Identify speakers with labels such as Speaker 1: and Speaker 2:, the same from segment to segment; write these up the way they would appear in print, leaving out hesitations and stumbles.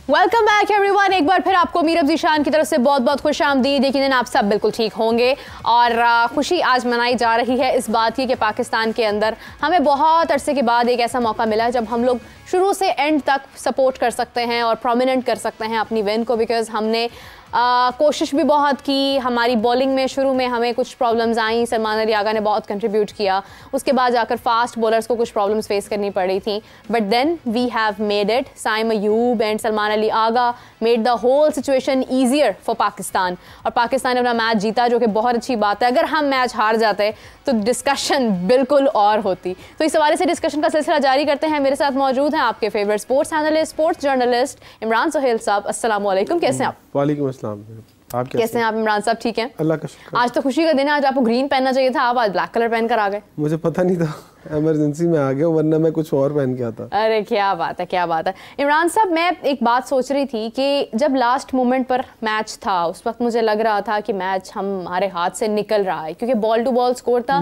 Speaker 1: Welcome back everyone. एक बार फिर आपको मीर ज़ीशान की तरफ से बहुत बहुत खुश आमदीद। यकीनन आप सब बिल्कुल ठीक होंगे और खुशी आज मनाई जा रही है इस बात की कि पाकिस्तान के अंदर हमें बहुत अरसे के बाद एक ऐसा मौका मिला जब हम लोग शुरू से एंड तक सपोर्ट कर सकते हैं और प्रोमिनेंट कर सकते हैं अपनी विन को। बिकॉज हमने कोशिश भी बहुत की। हमारी बॉलिंग में शुरू में हमें कुछ प्रॉब्लम्स आई, सलमान अली आगा ने बहुत कंट्रीब्यूट किया, उसके बाद जाकर फास्ट बॉलर्स को कुछ प्रॉब्लम्स फेस करनी पड़ी थी, but then we have made it. Saim Ayub and Salman Ali Agha made the whole situation easier for Pakistan और पाकिस्तान ने अपना मैच जीता, जो कि बहुत अच्छी बात है। अगर हम मैच हार जाते तो डिस्कशन बिल्कुल और होती। तो इस हवाले से डिस्कशन का सिलसिला जारी करते हैं। मेरे साथ मौजूद हैं आपके favourite sports analyst, sports journalist Imran Suhail sahab. अस्सलाम वालेकुम, कैसे हैं आप?
Speaker 2: वालेकुम अस्सलाम। आप
Speaker 1: कैसे हैं आप इमरान साहब? ठीक हैं,
Speaker 2: अल्लाह का शुक्र।
Speaker 1: आज तो खुशी का दिन है, आज आपको ग्रीन पहनना चाहिए था, आप आज ब्लैक कलर पहन कर आ गए।
Speaker 2: मुझे पता नहीं था, इमरजेंसी में आ गया, वरना मैं कुछ और पहन के आता।
Speaker 1: अरे क्या बात है, क्या बात है। इमरान साहब, मैं एक बात सोच रही थी कि जब लास्ट मोमेंट पर मैच था उस वक्त मुझे लग रहा था कि मैच हमारे हाथ से निकल रहा है, क्योंकि बॉल टू बॉल स्कोर था,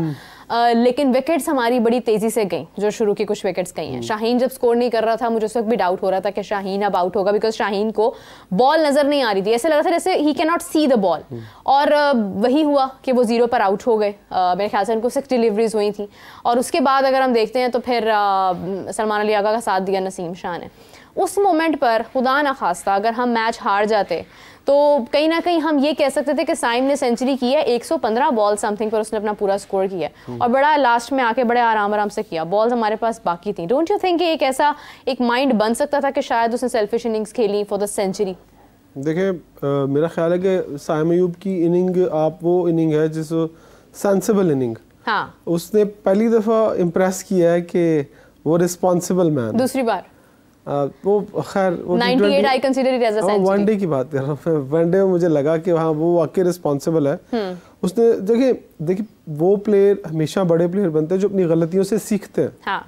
Speaker 1: लेकिन विकेट्स हमारी बड़ी तेजी से गई, जो शुरू की कुछ विकेट्स गई हैं। शाहीन जब स्कोर नहीं कर रहा था मुझे उस वक्त भी डाउट हो रहा था कि शाहीन अब आउट होगा, बिकॉज शाहीन को बॉल नजर नहीं आ रही थी, ऐसे लग रहा था जैसे he can not see the ball. और वही हुआ कि वो 0 पर आउट हो गए। मेरे ख्याल से उनको 6 डिलीवरीज हुई थी और उसके बाद अगर हम देखते हैं तो फिर सलमान अली आगा का साथ दिया नसीम शाह ने। उस मोमेंट पर खुदा ना खास्ता अगर हम मैच हार जाते तो कहीं ना कहीं हम ये कह सकते थे कि साइम ने सेंचुरी की है, 115 बॉल समथिंग पर उसने अपना पूरा स्कोर किया और बड़ा लास्ट में आके बड़े आराम से किया। बॉल्स हमारे पास बाकी थी। डोंट यू थिंक कि एक ऐसा एक माइंड बन सकता था कि शायद उसने सेल्फिश इनिंग्स खेली फॉर द सेंचुरी?
Speaker 2: देखिए, मेरा ख्याल है कि साइम अयूब की इनिंग वो इनिंग है जिस सेंसिबल इनिंग।
Speaker 1: हाँ,
Speaker 2: उसने पहली दफ़ा इम्प्रेस किया है कि वो रिस्पॉन्सिबल मैन।
Speaker 1: दूसरी बार
Speaker 2: वो खैर
Speaker 1: 98 I consider it as a century.
Speaker 2: One day की बात कर रहा हूँ। वनडे में मुझे लगा कि हाँ वो वाकई रिस्पॉन्सिबल है। उसने देखिए वो प्लेयर हमेशा बड़े प्लेयर बनते हैं जो अपनी गलतियों से सीखते हैं।
Speaker 1: हाँ,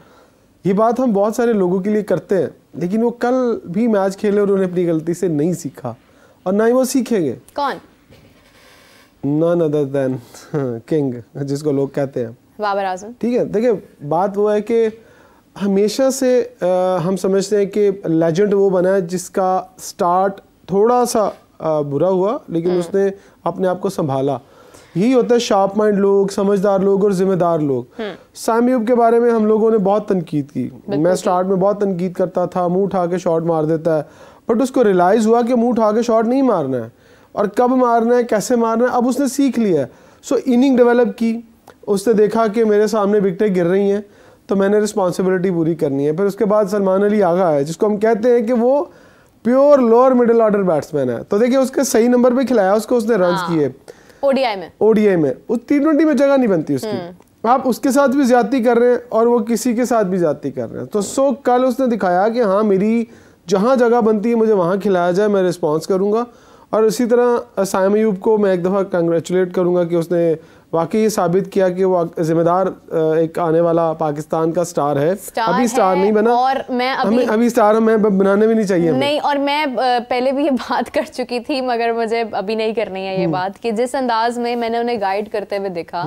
Speaker 2: ये बात हम बहुत सारे लोगों के लिए करते हैं, लेकिन वो कल भी मैच खेले और उन्होंने अपनी गलती से नहीं सीखा और ना ही वो सीखेंगे।
Speaker 1: कौन?
Speaker 2: नन अदर देन किंग, जिसको लोग कहते हैं
Speaker 1: बाबर आजम।
Speaker 2: ठीक है, देखिए बात वो है कि हमेशा से हम समझते हैं कि लेजेंड वो बना है जिसका स्टार्ट थोड़ा सा बुरा हुआ लेकिन उसने अपने आप को संभाला। यही होता है शार्प माइंड लोग, समझदार लोग और जिम्मेदार लोग। साइम अयूब के बारे में हम लोगों ने बहुत तनकीद की। मैं स्टार्ट में बहुत तनकीद करता था, मुंह उठा के शॉट मार देता है, बट उसको रियलाइज़ हुआ कि मुंह उठा के शॉट नहीं मारना है और कब मारना है, कैसे मारना है, अब उसने सीख लिया है। सो इनिंग डेवलप की, उसने देखा कि मेरे सामने विकेटें गिर रही हैं तो मैंने रिस्पॉन्सिबिलिटी पूरी करनी है। फिर उसके बाद सलमान अली आगा है जिसको हम कहते हैं कि वो pure lower middle order batsman है, तो देखिए उसके सही नंबर पे खिलाया उसको, उसने रन्स किए ओडीआई में। उस T20 में जगह नहीं बनती उसकी। आप उसके साथ भी ज्यादती कर रहे हैं और वो किसी के साथ भी ज्यादती कर रहे हैं। तो कल उसने दिखाया कि हाँ मेरी जहाँ जगह बनती है मुझे वहाँ खिलाया जाए, मैं रिस्पॉन्स करूँगा। और इसी तरह साइम अयूब को मैं एक दफ़ा कंग्रेचुलेट करूँगा कि उसने वाकई ये साबित किया कि वो जिम्मेदार एक आने वाला पाकिस्तान का स्टार है। अभी स्टार नहीं बना
Speaker 1: और मैं
Speaker 2: अभी स्टार हमें बनाने भी नहीं चाहिए
Speaker 1: नहीं। और मैं पहले भी ये बात कर चुकी थी मगर मुझे अभी नहीं करनी है ये बात कि जिस अंदाज में मैंने उन्हें गाइड करते हुए देखा,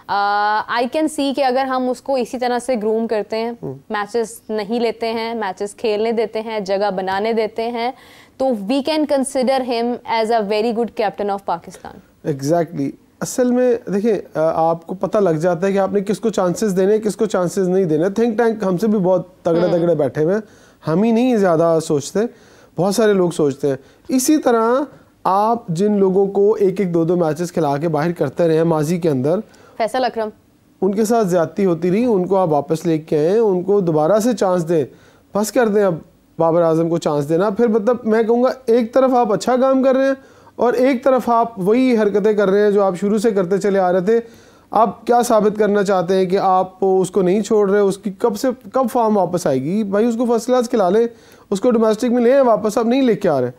Speaker 1: आई कैन सी कि अगर हम उसको इसी तरह से ग्रूम करते हैं, मैचेस नहीं लेते हैं, मैचेस खेलने देते हैं, जगह बनाने देते हैं, तो we can consider him as a very good captain of Pakistan.
Speaker 2: Exactly. असल में देखिए आपको पता लग जाता है कि आपने किसको चांसेस देने, किसको चांसेस नहीं देने। थिंक टैंक हमसे भी बहुत तगड़े बैठे हुए हैं, हम ही नहीं ज़्यादा सोचते, बहुत सारे लोग सोचते हैं। इसी तरह आप जिन लोगों को एक एक दो मैचेस खिला के बाहर करते रहे माजी के अंदर,
Speaker 1: फैसल अकरम,
Speaker 2: उनके साथ ज्यादती होती रही, उनको आप वापस लेके आए, उनको दोबारा से चांस दें, बस कर दें अब बाबर आजम को चांस देना। फिर मतलब मैं कहूँगा एक तरफ आप अच्छा काम कर रहे हैं और एक तरफ आप वही हरकतें कर रहे हैं जो आप शुरू से करते चले आ रहे थे। आप क्या साबित करना चाहते हैं कि आप उसको नहीं छोड़ रहे, उसकी कब फॉर्म वापस आएगी? भाई उसको फर्स्ट क्लास खिला लें, उसको डोमेस्टिक में ले वापस, आप नहीं लेके आ रहे।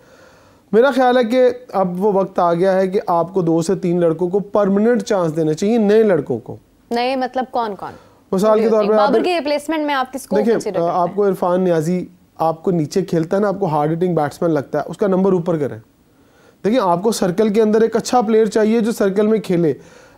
Speaker 2: मेरा ख्याल है कि अब वो वक्त आ गया है कि आपको 2 से 3 लड़कों को परमानेंट चांस देना चाहिए, नए लड़कों को।
Speaker 1: नए मतलब कौन?
Speaker 2: मिसाल के तौर पर
Speaker 1: बाबर के रिप्लेसमेंट में आप किसको कंसीडर करते हैं?
Speaker 2: आपको इरफान नियाजी आपको नीचे खेलता है ना, आपको हार्ड हिटिंग बैट्समैन लगता है, उसका नंबर ऊपर करें। देखिए आपको सर्कल के अंदर एक अच्छा प्लेयर चाहिए जो सर्कल में खेले।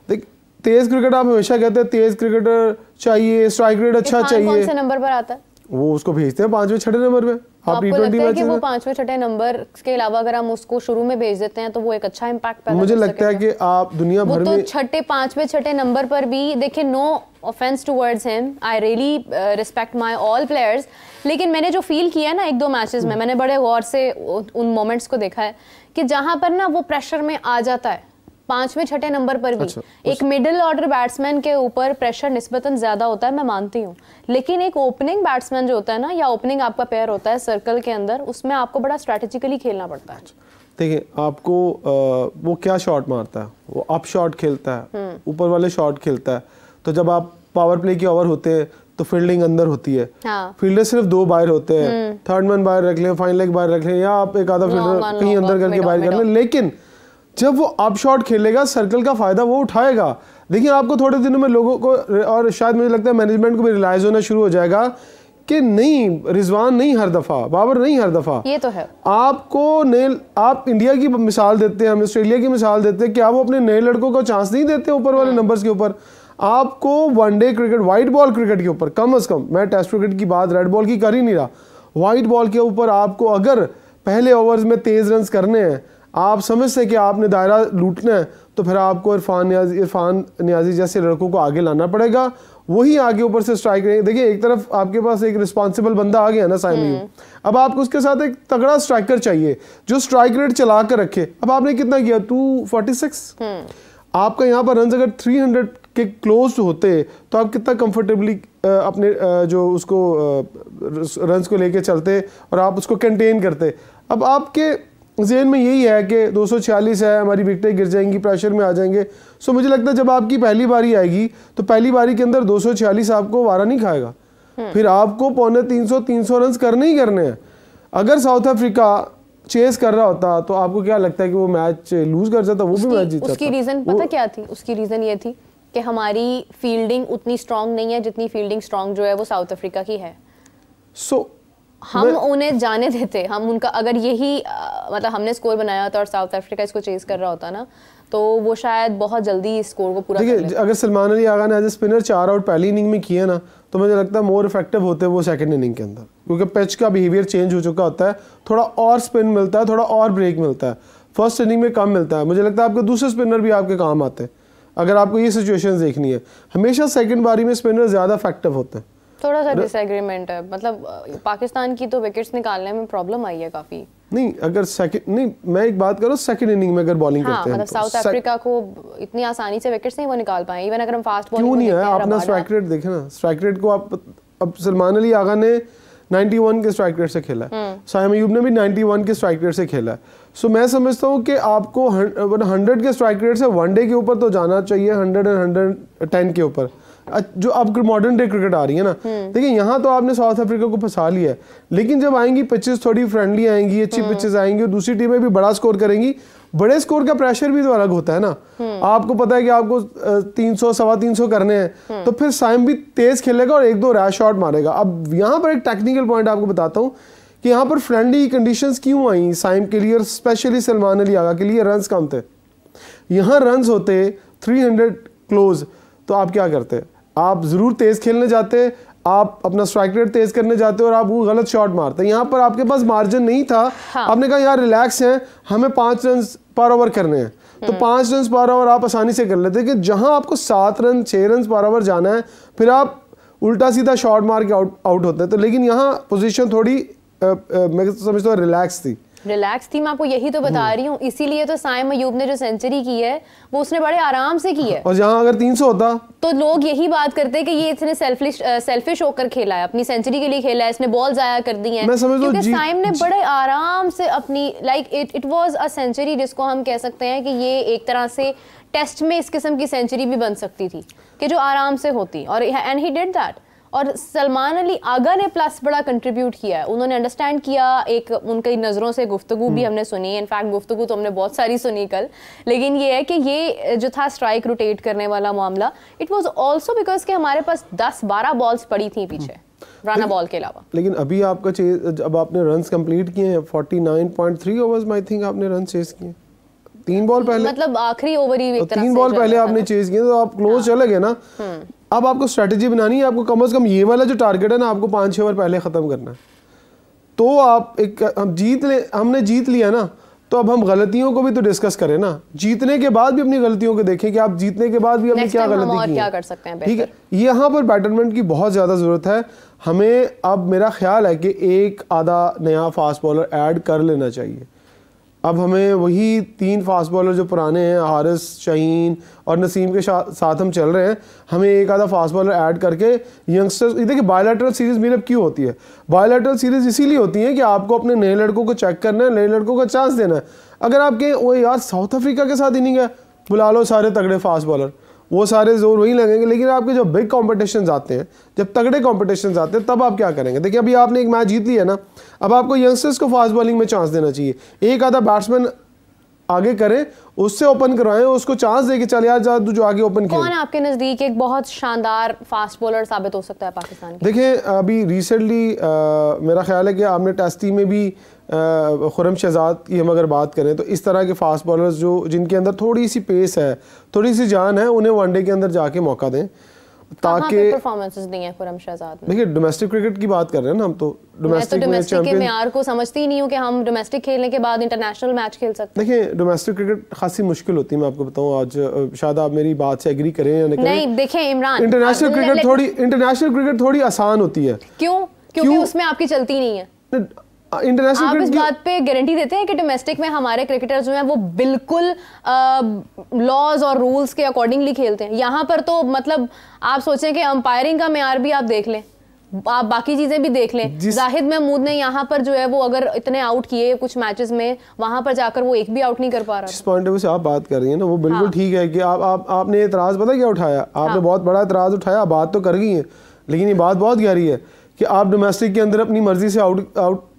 Speaker 2: देखिए तेज क्रिकेट आप हमेशा कहते हैं तेज क्रिकेटर चाहिए, स्ट्राइक रेट अच्छा चाहिए।
Speaker 1: कौन से नंबर पर आता है?
Speaker 2: वो उसको भेजते हैं 5वें 6ठे नंबर पे।
Speaker 1: आप T20 मैच वो 5वें 6ठे नंबर के अलावा अगर हम उसको शुरू में भेज देते हैं तो वो एक अच्छा इम्पैक्ट पैदा
Speaker 2: मुझे लगता है कि आप दुनिया भर में
Speaker 1: छठे 5वें 6ठे नंबर पर भी देखिए, no offence towards him, I really respect my all players, लेकिन मैंने जो फील किया ना 1-2 मैचेस में, मैंने बड़े गौर से उन मोमेंट्स को देखा है कि जहां पर ना वो प्रेशर में आ जाता है 5वें 6ठे नंबर पर भी। एक मिडिल ऑर्डर बैट्समैन के ऊपर प्रेशर निस्बतन ज्यादा होता है, मैं मानती हूँ, लेकिन एक ओपनिंग बैट्समैन जो होता है ना, या ओपनिंग आपका पेयर होता है सर्कल के अंदर, उसमें आपको बड़ा स्ट्रेटेजिकली खेलना पड़ता है।
Speaker 2: देखिए आपको वो क्या शॉट मारता है, वो अप शॉट खेलता है, ऊपर वाले शॉट खेलता है। तो जब आप पावर प्ले की ओवर होते हैं तो फील्डिंग अंदर होती है। हाँ। फील्डर सिर्फ 2 बाहर होते हैं, थर्ड मैन बाहर रख लें, फाइन लेग बाहर रख लें, या आप एक आधा फील्डर कहीं अंदर करके बाहर कर लें, लेकिन जब वो अप शॉट खेलेगा सर्कल का फायदा वो उठाएगा। देखिए आपको थोड़े दिनों में लोगों को, और शायद मुझे लगता है मैनेजमेंट को भी रियलाइज होना शुरू हो जाएगा कि नहीं, रिजवान नहीं हर दफा, बाबर नहीं हर दफा,
Speaker 1: ये तो है।
Speaker 2: आपको नए, आप इंडिया की मिसाल देते हैं, हम ऑस्ट्रेलिया की मिसाल देते हैं, क्या वो अपने नए लड़कों को चांस नहीं देते ऊपर वाले नंबर्स के ऊपर? आपको one day cricket, white ball cricket के ऊपर कम से कम, मैं टेस्ट क्रिकेट की बात रेड बॉल की कर ही नहीं रहा, व्हाइट बॉल के ऊपर आपको अगर पहले ओवर्स में तेज रन करने हैं, आप समझते हैं कि आपने दायरा लूटना है, तो फिर आपको इरफान नियाजी जैसे लड़कों को आगे लाना पड़ेगा, वही आगे ऊपर से स्ट्राइक रहेंगे। देखिए एक तरफ आपके पास एक रिस्पॉन्सिबल बंदा आ गया ना साइम अयूब, अब आपको उसके साथ एक तगड़ा स्ट्राइकर चाहिए जो स्ट्राइक रेट चला कर रखे। अब आपने कितना किया, 246, आपका यहाँ पर रन अगर 300 के क्लोज होते तो आप कितना कंफर्टेबली अपने जो उसको रन्स को लेके चलते और आप उसको कंटेन करते। अब आपके ज़हन में यही है कि 246 है, हमारी विकेटें गिर जाएंगी, प्रेशर में आ जाएंगे। सो मुझे लगता है जब आपकी पहली बारी आएगी तो पहली बारी के अंदर 246 आपको वारा नहीं खाएगा, फिर आपको 250-300 रन करने ही करने हैं। अगर साउथ अफ्रीका चेस कर रहा होता तो आपको क्या लगता है कि वो मैच लूज कर जाता, वो भी मैच जीत जाता?
Speaker 1: उसकी रीजन पता क्या थी? उसकी रीजन ये थी कि हमारी फील्डिंग उतनी स्ट्रांग नहीं है जितनी फील्डिंग स्ट्रांग जो है वो साउथ अफ्रीका की है। हम उन्हें जाने देते, हम उनका अगर यही मतलब हमने स्कोर बनाया होता और साउथ अफ्रीका इसको चेस कर रहा होता ना, तो वो शायद बहुत जल्दी इस स्कोर को पूरा कर लेते।
Speaker 2: अगर सलमान अली आगा ने एज ए स्पिनर 4 आउट पहली इनिंग में किए ना, तो मुझे लगता है मोर इफेक्टिव होते वो सेकंड इनिंग के अंदर, क्योंकि पिच का बिहेवियर चेंज हो चुका होता है, थोड़ा और स्पिन मिलता है, थोड़ा और ब्रेक मिलता है, फर्स्ट इनिंग में कम मिलता है। मुझे लगता है आपके दूसरे स्पिनर भी आपके काम आते हैं अगर आपको ये सिचुएशन देखनी है। हमेशा सेकंड बारी में स्पिनर ज़्यादा इफेक्टिव होते हैं।
Speaker 1: थोड़ा सा डिसएग्रीमेंट है, मतलब पाकिस्तान की तो विकेट्स निकालने में प्रॉब्लम आई है काफी।
Speaker 2: नहीं अगर सेकंड नहीं, मैं एक बात करूँ सेकंड इनिंग में अगर बॉलिंग करते हैं
Speaker 1: मतलब साउथ अफ्रीका को इतनी आसानी से विकेट्स नहीं वो निकाल पाए, इवन अगर हम फास्ट बॉलिंग
Speaker 2: क्यों नहीं है। अपना स्ट्राइक रेट देखें ना, स्ट्राइक रेट को आप, अब सलमान अली आगा ने 91 के स्ट्राइक रेट से खेला है, साइम अयूब ने भी 91 के स्ट्राइक रेट से खेला है। सो मैं समझता हूँ कि आपको 100 के स्ट्राइक रेट से वनडे के ऊपर तो जाना चाहिए, 100 और 110 के ऊपर, जो अब मॉडर्न डे क्रिकेट आ रही है ना। देखिए यहाँ तो आपने साउथ अफ्रीका को फंसा लिया है, लेकिन जब आएंगी पिचेस थोड़ी फ्रेंडली आएंगी, अच्छी पिचेस आएंगी और दूसरी टीमें भी बड़ा स्कोर करेंगी, बड़े स्कोर का प्रेशर भी तो अलग होता है ना। आपको पता है कि आपको 300 325 करने हैं, तो फिर साइम भी तेज खेलेगा और 1-2 रैश शॉट मारेगा। अब यहाँ पर एक टेक्निकल पॉइंट आपको बताता हूँ कि यहाँ पर फ्रेंडली कंडीशंस क्यों आई साइम के लिए और स्पेशली सलमान अली आगा के लिए। रन्स कम थे, यहाँ रन्स होते 300 क्लोज, तो आप क्या करते? आप जरूर तेज खेलने जाते, आप अपना स्ट्राइक रेट तेज करने जाते और आप वो गलत शॉट मारते। यहाँ पर आपके पास मार्जिन नहीं था। आपने कहा यार रिलैक्स हैं, हमें 5 रन पर ओवर करने हैं, तो 5 रन पर ओवर आप आसानी से कर लेते। कि जहां आपको 7 रन 6 रन पर ओवर जाना है, फिर आप उल्टा सीधा शॉट मार के आउट होते हैं। तो लेकिन यहाँ पोजीशन थोड़ी मैं समझता हूँ रिलैक्स थी।
Speaker 1: मैं आपको यही तो बता रही हूँ, इसीलिए तो साइम अयूब ने जो सेंचुरी की है वो उसने बड़े आराम से की है।
Speaker 2: और जहां अगर 300 होता
Speaker 1: तो लोग यही बात करते कि ये इसने सेल्फिश होकर खेला है, अपनी सेंचुरी के लिए खेला है, इसने बॉल जाया कर दी है। क्योंकि साइम ने बड़े आराम से अपनी इट वाज अ सेंचुरी जिसको हम कह सकते हैं कि ये एक तरह से टेस्ट में इस किस्म की सेंचुरी भी बन सकती थी कि जो आराम से होती, और एंड ही डिड दैट। और सलमान अली आगा ने प्लस बड़ा कंट्रीब्यूट किया है, उन्होंने अंडरस्टैंड किया, एक उनकी नज़रों से गुफ्तगू भी हमने सुनी, इनफैक्ट गुफ्तगू तो हमने बहुत सारी सुनी कल, लेकिन ये है कि ये जो था स्ट्राइक रोटेट करने वाला मामला, इट वाज आल्सो बिकॉज कि हमारे पास 10-12 बॉल्स पड़ी थी पीछे। राना बॉल के अलावा।
Speaker 2: लेकिन अभी आपका जब आपने रन्स कंप्लीट किए हैं 49.3 ओवर्स में आई थिंक आपने रन चेस किए 3 बॉल पहले, मतलब
Speaker 1: आखिरी ओवर ही एक तरह से
Speaker 2: 3 बॉल पहले आपने चेस किए, तो आप क्लोज चले गए ना। अब आपको स्ट्रेटेजी बनानी है, आपको कम से कम ये वाला जो टारगेट है ना आपको 5-6 ओवर पहले खत्म करना है। तो आप हमने जीत लिया ना, तो अब हम गलतियों को भी तो डिस्कस करें ना, जीतने के बाद भी अपनी गलतियों को देखें कि आप जीतने के बाद भी हमने क्या गलती की
Speaker 1: क्या कर सकते हैं।
Speaker 2: ठीक है, यहाँ पर बैटरमैन की बहुत ज़्यादा ज़रूरत है हमें। अब मेरा ख्याल है कि एक आधा नया फास्ट बॉलर ऐड कर लेना चाहिए। अब हमें वही 3 फास्ट बॉलर जो पुराने हैं, हारिस, शाहीन और नसीम के साथ हम चल रहे हैं, हमें एक आधा फास्ट बॉलर ऐड करके यंगस्टर्स, देखिए बायलैटरल सीरीज मिलअप क्यों होती है? बायलैटरल सीरीज इसीलिए होती है कि आपको अपने नए लड़कों को चेक करना है, नए लड़कों को चांस देना है। अगर आप कहें वो यार साउथ अफ्रीका के साथ इनिंग है, बुला लो सारे तगड़े फास्ट बॉलर, वो सारे जोर वही लगेंगे। लेकिन आपके जो बिग कॉम्पिटिशन आते हैं, जब तगड़े कॉम्पिटिशन आते हैं, तब आप क्या करेंगे? देखिए अभी आपने एक मैच जीत लिया ना, अब आपको यंगस्टर्स को फास्ट बॉलिंग में चांस देना चाहिए। एक आधा बैट्समैन आगे करें, उससे ओपन करवाएं, उसको चांस दे के चल यार जा तू जो आगे ओपन खेल।
Speaker 1: कौन आपके नजदीक एक बहुत शानदार फास्ट बॉलर साबित हो सकता है पाकिस्तान के?
Speaker 2: देखिए अभी रिसेंटली मेरा ख्याल है कि आपने टेस्ट टीम में भी खुरम शहजाद की हम अगर बात करें तो इस तरह के फास्ट बॉलर्स जो जिनके अंदर थोड़ी सी पेस है, थोड़ी सी जान है, उन्हें वनडे के अंदर जाके मौका दें ताकि
Speaker 1: परफॉर्मेंसेस दी हैं खुरम शहजाद ने।
Speaker 2: देखिए डोमेस्टिक क्रिकेट की बात कर रहे हैं ना हम, तो डोमेस्टिक
Speaker 1: के मेयार को समझती ही नहीं हूं कि हम डोमेस्टिक खेलने के बाद इंटरनेशनल मैच खेल सकते हैं।
Speaker 2: देखिए डोमेस्टिक क्रिकेट खासी मुश्किल होती है, मैं आपको बताऊं। आज शायद आप मेरी बात से एग्री करें या
Speaker 1: नहीं, देखें इमरान,
Speaker 2: इंटरनेशनल क्रिकेट थोड़ी आसान होती है।
Speaker 1: क्यों? क्योंकि उसमें आपकी चलती नहीं है।
Speaker 2: इंटरनेशनल
Speaker 1: आप इस बात पे गारंटी देते हैं कि डोमेस्टिक में हमारे क्रिकेटर्स जो हैं वो बिल्कुल लॉज और रूल्स के अकॉर्डिंगली खेलते हैं? यहाँ पर तो मतलब आप सोचें कि अंपायरिंग का मेयार भी आप देख लें, आप बाकी चीजें भी देख लें। जाहिद महमूद ने यहाँ पर जो है वो अगर इतने आउट किए कुछ मैचेस में, वहां पर जाकर वो एक भी आउट नहीं कर पा रहा।
Speaker 2: जिस पॉइंट ऑफ व्यू से आप बात कर रही हैं ना वो बिल्कुल ठीक है कि आपने एतराज पता क्या उठाया, आपने बहुत बड़ा एतराज उठाया, बात तो कर गई है, लेकिन ये बात बहुत गहरी है कि आप डोमेस्टिक के अंदर अपनी मर्जी से आउट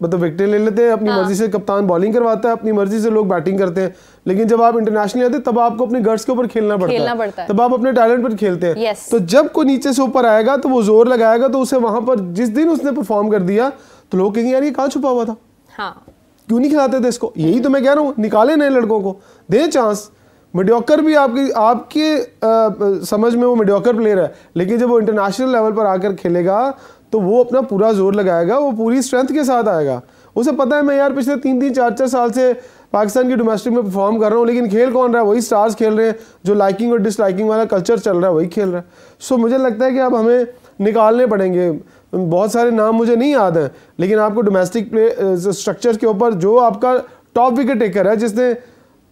Speaker 2: मतलब विकेट ले लेते हैं, अपनी मर्जी से कप्तान बॉलिंग करवाता है, अपनी मर्जी से लोग बैटिंग करते हैं। लेकिन जब आप इंटरनेशनल आते हैं तब आपको अपने गट्स के ऊपर खेलना पड़ता है, तब आप अपने टैलेंट पर खेलते हैं। तो जब कोई नीचे से ऊपर आएगा तो वो जोर लगाएगा, तो उसे वहां पर जिस दिन उसने परफॉर्म कर दिया तो लोग कहेंगे यार ये कहाँ छुपा हुआ था, क्यों नहीं खिलाते थे इसको। यही तो मैं कह रहा हूँ, निकाले नए लड़कों को, दें चांस। मीडियोकर भी आपके समझ में वो मीडियोकर प्लेयर है, लेकिन जब वो इंटरनेशनल लेवल पर आकर खेलेगा तो वो अपना पूरा जोर लगाएगा, वो पूरी स्ट्रेंथ के साथ आएगा। उसे पता है मैं यार पिछले 3-3, 4-4 साल से पाकिस्तान की डोमेस्टिक में परफॉर्म कर रहा हूँ, लेकिन खेल कौन रहा है? वही स्टार्स खेल रहे हैं, जो लाइकिंग और डिसलाइकिंग वाला कल्चर चल रहा है वही खेल रहा है। सो मुझे लगता है कि अब हमें निकालने पड़ेंगे। बहुत सारे नाम मुझे नहीं याद हैं, लेकिन आपको डोमेस्टिक प्ले स्ट्रक्चर के ऊपर जो आपका टॉप विकेट टेकर है, जिसने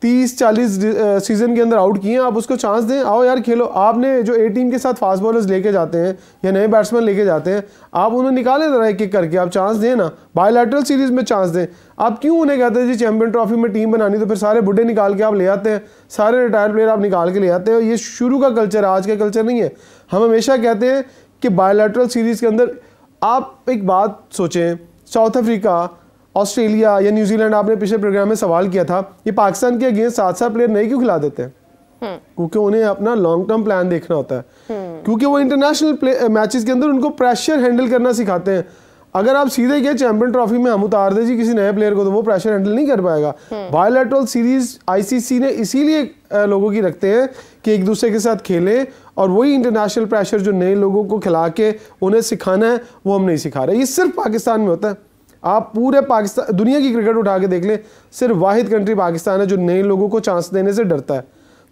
Speaker 2: 30-40 सीजन के अंदर आउट किए, आप उसको चांस दें, आओ यार खेलो। आपने जो ए टीम के साथ फास्ट बॉलर्स लेके जाते हैं या नए बैट्समैन लेके जाते हैं, आप उन्हें निकालें जरा एक एक करके, आप चांस दें ना, बायलैटरल सीरीज में चांस दें। आप क्यों उन्हें कहते हैं जी चैंपियन ट्रॉफी में टीम बनानी, तो फिर सारे बुढ़े निकाल के आप ले आते हैं, सारे रिटायर्ड प्लेयर आप निकाल के ले आते हैं। ये शुरू का कल्चर है, आज का कल्चर नहीं है। हम हमेशा कहते हैं कि बायलैटरल सीरीज के अंदर आप एक बात सोचें, साउथ अफ्रीका, ऑस्ट्रेलिया या न्यूजीलैंड, आपने पिछले प्रोग्राम में सवाल किया था, ये पाकिस्तान के अगेंस्ट 7-7 प्लेयर नहीं क्यों खिला देते हैं? क्योंकि उन्हें अपना लॉन्ग टर्म प्लान देखना होता है, क्योंकि वो इंटरनेशनल मैचेस के अंदर उनको प्रेशर हैंडल करना सिखाते हैं। अगर आप सीधे गए चैंपियन ट्रॉफी में हम उतार दे जी किसी नए प्लेयर को, तो वो प्रेशर हैंडल नहीं कर पाएगा। बायलैटरल सीरीज आईसीसी ने इसीलिए लोगों की रखते हैं कि एक दूसरे के साथ खेलें, और वही इंटरनेशनल प्रेशर जो नए लोगों को खिला के उन्हें सिखाना है वो हम नहीं सिखा रहे। ये सिर्फ पाकिस्तान में होता है। आप पूरे पाकिस्तान, दुनिया की क्रिकेट उठा के देख लें, सिर्फ वाहिद कंट्री पाकिस्तान है जो नए लोगों को चांस देने से डरता है।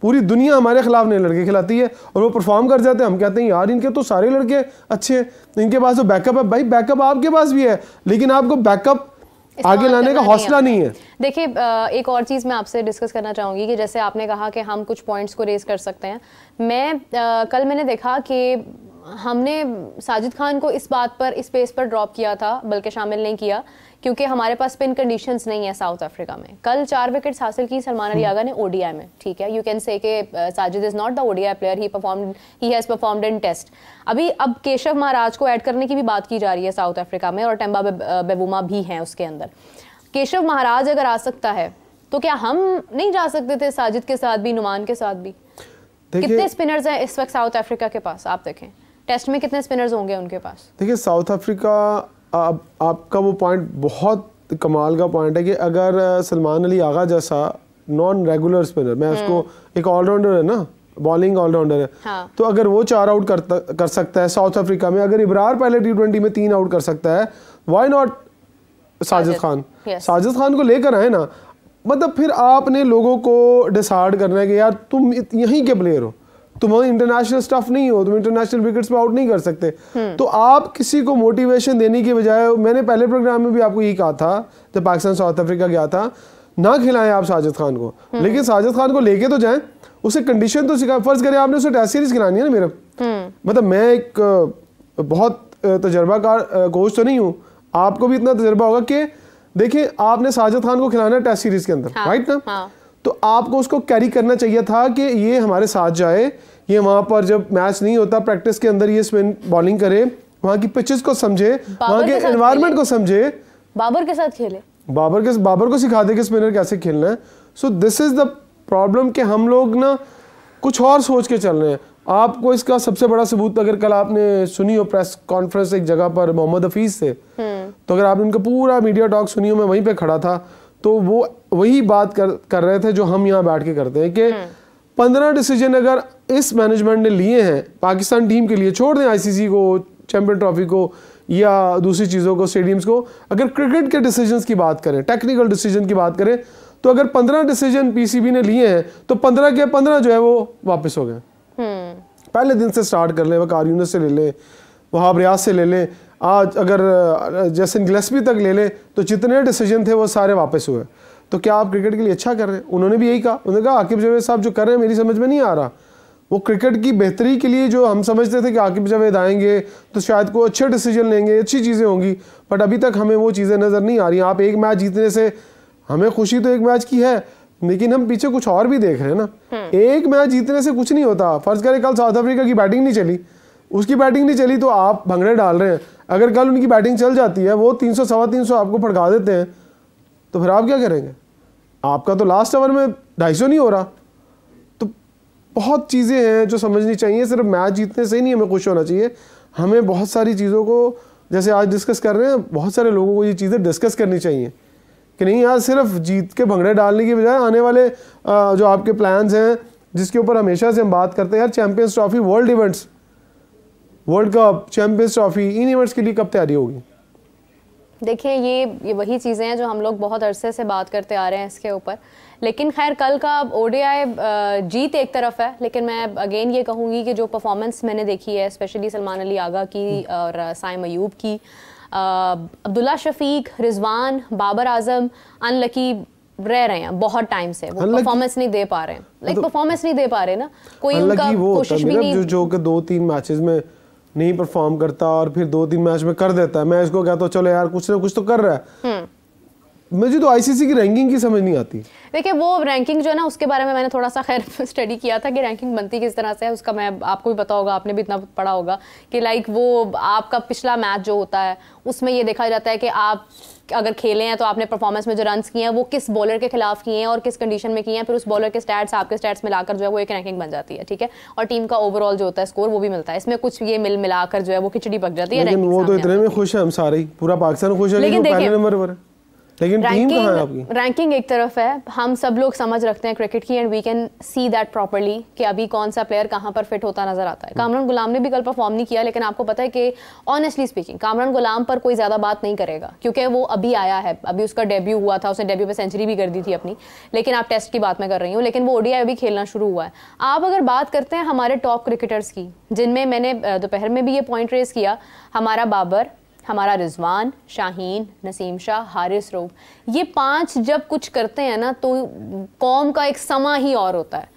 Speaker 2: पूरी दुनिया हमारे खिलाफ नए लड़के खिलाती है और वो परफॉर्म कर जाते हैं। हम कहते हैं यार इनके तो सारे लड़के अच्छे हैं, इनके पास तो बैकअप है। भाई बैकअप आपके पास भी है, लेकिन आपको बैकअप आगे लाने का हौसला नहीं है।
Speaker 1: देखिए एक और चीज़ मैं आपसे डिस्कस करना चाहूँगी कि जैसे आपने कहा कि हम कुछ पॉइंट्स को रेस कर सकते हैं। कल मैंने देखा कि हमने साजिद खान को इस बात पर, इस पेस पर ड्रॉप किया था, बल्कि शामिल नहीं किया, क्योंकि हमारे पास स्पिन कंडीशंस नहीं है साउथ अफ्रीका में। कल 4 विकेट्स हासिल की सलमान अली आगा ने ओडीआई में, ठीक है, यू कैन से के Sajid is not the ODI player, he has performed in test. अब केशव महाराज को ऐड करने की भी बात की जा रही है साउथ अफ्रीका में, और टेम्बा बेवुमा भी हैं उसके अंदर। केशव महाराज अगर आ सकता है तो क्या हम नहीं जा सकते थे साजिद के साथ भी, नुमान के साथ भी? कितने स्पिनर्स हैं इस वक्त साउथ अफ्रीका के पास, आप देखें। टेस्ट में कितने स्पिनर्स होंगे उनके पास?
Speaker 2: देखिए साउथ अफ्रीका, आपका वो पॉइंट बहुत कमाल का पॉइंट है कि अगर सलमान अली आगा जैसा नॉन रेगुलर स्पिनर, मैं उसको एक ऑलराउंडर है ना, बॉलिंग ऑलराउंडर है,
Speaker 1: हाँ।
Speaker 2: तो अगर वो 4 आउट कर सकता है साउथ अफ्रीका में, अगर इब्रार पहले T20 में 3 आउट कर सकता है, व्हाई नॉट साजिद खान? साजिद खान को लेकर आए ना। मतलब फिर आपने लोगों को डिसाइड करना है कि यार तुम यहीं के प्लेयर हो, तुम इंटरनेशनल स्टफ नहीं हो, तुम इंटरनेशनल विकेट्स पे आउट नहीं कर सकते। तो आप किसी को मोटिवेशन देने की बजाय, मैंने पहले प्रोग्राम में भी आपको यही कहा था जब पाकिस्तान साउथ अफ्रीका गया था, ना खिलाएं आप साजिद खान को, लेकिन साजिद खान को लेके तो जाएं, उसे कंडीशन तो सिखा। फर्ज करें आपने उसे टेस्ट सीरीज खिलानी है ना, मेरा मतलब मैं एक बहुत तजर्बाकार कोच तो नहीं हूँ, आपको भी इतना तजर्बा होगा कि देखिए आपने साजिद खान को खिलाना है टेस्ट सीरीज के अंदर, राइट ना? तो आपको उसको कैरी करना चाहिए था कि ये हमारे साथ जाए, ये वहां पर जब मैच नहीं होता प्रैक्टिस के अंदर ये स्पिन बॉलिंग करे, वहां की पिचेस को समझे, वहां के एनवायरनमेंट को समझे,
Speaker 1: बाबर के साथ खेले,
Speaker 2: बाबर को सिखा दे कि स्पिनर कैसे खेलना है। So this is the problem कि हम लोग ना कुछ और सोच के चल रहे हैं। आपको इसका सबसे बड़ा सबूत, अगर कल आपने सुनी हो प्रेस कॉन्फ्रेंस एक जगह पर मोहम्मद हफीज से, तो अगर आपने उनका पूरा मीडिया टॉक सुनी हो, मैं वहीं पे खड़ा था, तो वो वही बात कर रहे थे जो हम यहाँ बैठ के करते हैं कि 15 डिसीजन अगर इस मैनेजमेंट ने लिए हैं पाकिस्तान टीम के लिए, छोड़ दें आईसीसी को, चैंपियन ट्रॉफी को या दूसरी चीज़ों को, स्टेडियम्स को, अगर क्रिकेट के डिसीजंस की बात करें, टेक्निकल डिसीजन की बात करें, तो अगर 15 डिसीजन पीसीबी ने लिए हैं तो 15 के 15 जो है वो वापस हो गए। पहले दिन से स्टार्ट कर लें, वकार यूनुस से ले लें, वहाब रियाज से ले लें, आज अगर जैसन गिलेस्पी तक ले लें, तो जितने डिसीजन थे वो सारे वापस हुए। तो क्या आप क्रिकेट के लिए अच्छा कर रहे हैं? उन्होंने भी यही कहा, उन्होंने कहा आकिब जावेद साहब जो कर रहे हैं मेरी समझ में नहीं आ रहा। वो क्रिकेट की बेहतरी के लिए जो हम समझते थे कि आकिब जावेद आएंगे तो शायद कोई अच्छे डिसीजन लेंगे, अच्छी चीज़ें होंगी, बट अभी तक हमें वो चीज़ें नज़र नहीं आ रही। आप एक मैच जीतने से, हमें खुशी तो एक मैच की है, लेकिन हम पीछे कुछ और भी देख रहे हैं ना। एक मैच जीतने से कुछ नहीं होता। फर्ज करें कल साउथ अफ्रीका की बैटिंग नहीं चली, उसकी बैटिंग नहीं चली तो आप भंगड़े डाल रहे हैं। अगर कल उनकी बैटिंग चल जाती है, वो 300 सवा 300 आपको फटका देते हैं, तो फिर आप क्या करेंगे? आपका तो लास्ट ओवर में 250 नहीं हो रहा। तो बहुत चीज़ें हैं जो समझनी चाहिए, सिर्फ मैच जीतने से ही नहीं हमें खुश होना चाहिए। हमें बहुत सारी चीज़ों को, जैसे आज डिस्कस कर रहे हैं, बहुत सारे लोगों को ये चीज़ें डिस्कस करनी चाहिए कि नहीं यार सिर्फ जीत के भंगड़े डालने की बजाय आने वाले जो आपके प्लान्स हैं, जिसके ऊपर हमेशा से हम बात करते हैं, यार champions trophy, world events, world cup, champions trophy, इन इवेंट्स के लिए कब तैयारी होगी?
Speaker 1: देखिए ये वही चीज़ें हैं जो हम लोग बहुत अरसे से बात करते आ रहे हैं इसके ऊपर। लेकिन खैर कल का ओडीआई जीत एक तरफ है, लेकिन मैं अगेन ये कहूँगी कि जो परफॉर्मेंस मैंने देखी है, स्पेशली सलमान अली आगा की और साइम अयूब की, अब्दुल्ला शफीक, रिजवान, बाबर आजम अनलकी रह रहे हैं बहुत टाइम से, वो परफॉर्मेंस नहीं दे पा रहे हैं, लाइक परफॉर्मेंस नहीं दे पा रहे ना, कोई उनका कोशिश भी नहीं, जो कि 2-3 मैचेस में नहीं परफॉर्म करता और फिर 2-3 मैच में कर देता है। मैं इसको कहता हूँ चलो यार कुछ ना कुछ तो कर रहा है। मुझे तो आईसीसी की रैंकिंग की समझ नहीं आती। देखिए वो रैंकिंग जो है ना, उसके बारे में मैंने थोड़ा सा खैर स्टडी किया था कि रैंकिंग बनती किस तरह से है, उसका मैं आपको भी पता होगा, आपने भी इतना पढ़ा होगा कि लाइक वो आपका पिछला मैच जो होता है उसमें ये देखा जाता है कि आप अगर खेले हैं तो आपने परफॉर्मेंस में जो रन्स किए हैं वो किस बॉलर के खिलाफ किए हैं और किस कंडीशन में किए हैं, फिर उस बॉलर के स्टैट्स आपके स्टैट्स मिलाकर जो है वो एक रैंकिंग बन जाती है, ठीक है, और टीम का ओवरऑल जो होता है स्कोर वो भी मिलता है। इसमें कुछ ये मिलाकर जो है वो खिचड़ी पक जाती है।
Speaker 2: लेकिन वो तो इतने में खुश है, हम सारे ही, पूरा पाकिस्तान खुश है कि वो पहले नंबर पर है, लेकिन टीम कहाँ है आपकी?
Speaker 1: रैंकिंग एक तरफ है, हम सब लोग समझ रखते हैं क्रिकेट की, and we can see that properly कि अभी कौन सा प्लेयर कहाँ पर फिट होता नजर आता है। कामरान गुलाम ने भी कल परफॉर्म नहीं किया, लेकिन आपको पता है कि ऑनेस्टली स्पीकिंग कामरान गुलाम पर कोई ज्यादा बात नहीं करेगा क्योंकि वो अभी आया है, अभी उसका डेब्यू हुआ था, उसने डेब्यू पे सेंचुरी भी कर दी थी अपनी, लेकिन आप टेस्ट की बात में कर रही हूँ, लेकिन वो ओडीआई अभी खेलना शुरू हुआ है। आप अगर बात करते हैं हमारे टॉप क्रिकेटर्स की, जिनमें मैंने दोपहर में भी ये पॉइंट रेज किया, हमारा बाबर, हमारा रिजवान, शाहीन, नसीम शाह, हारिस रऊफ, ये 5 जब कुछ करते हैं ना तो कौम का एक समा ही और होता है।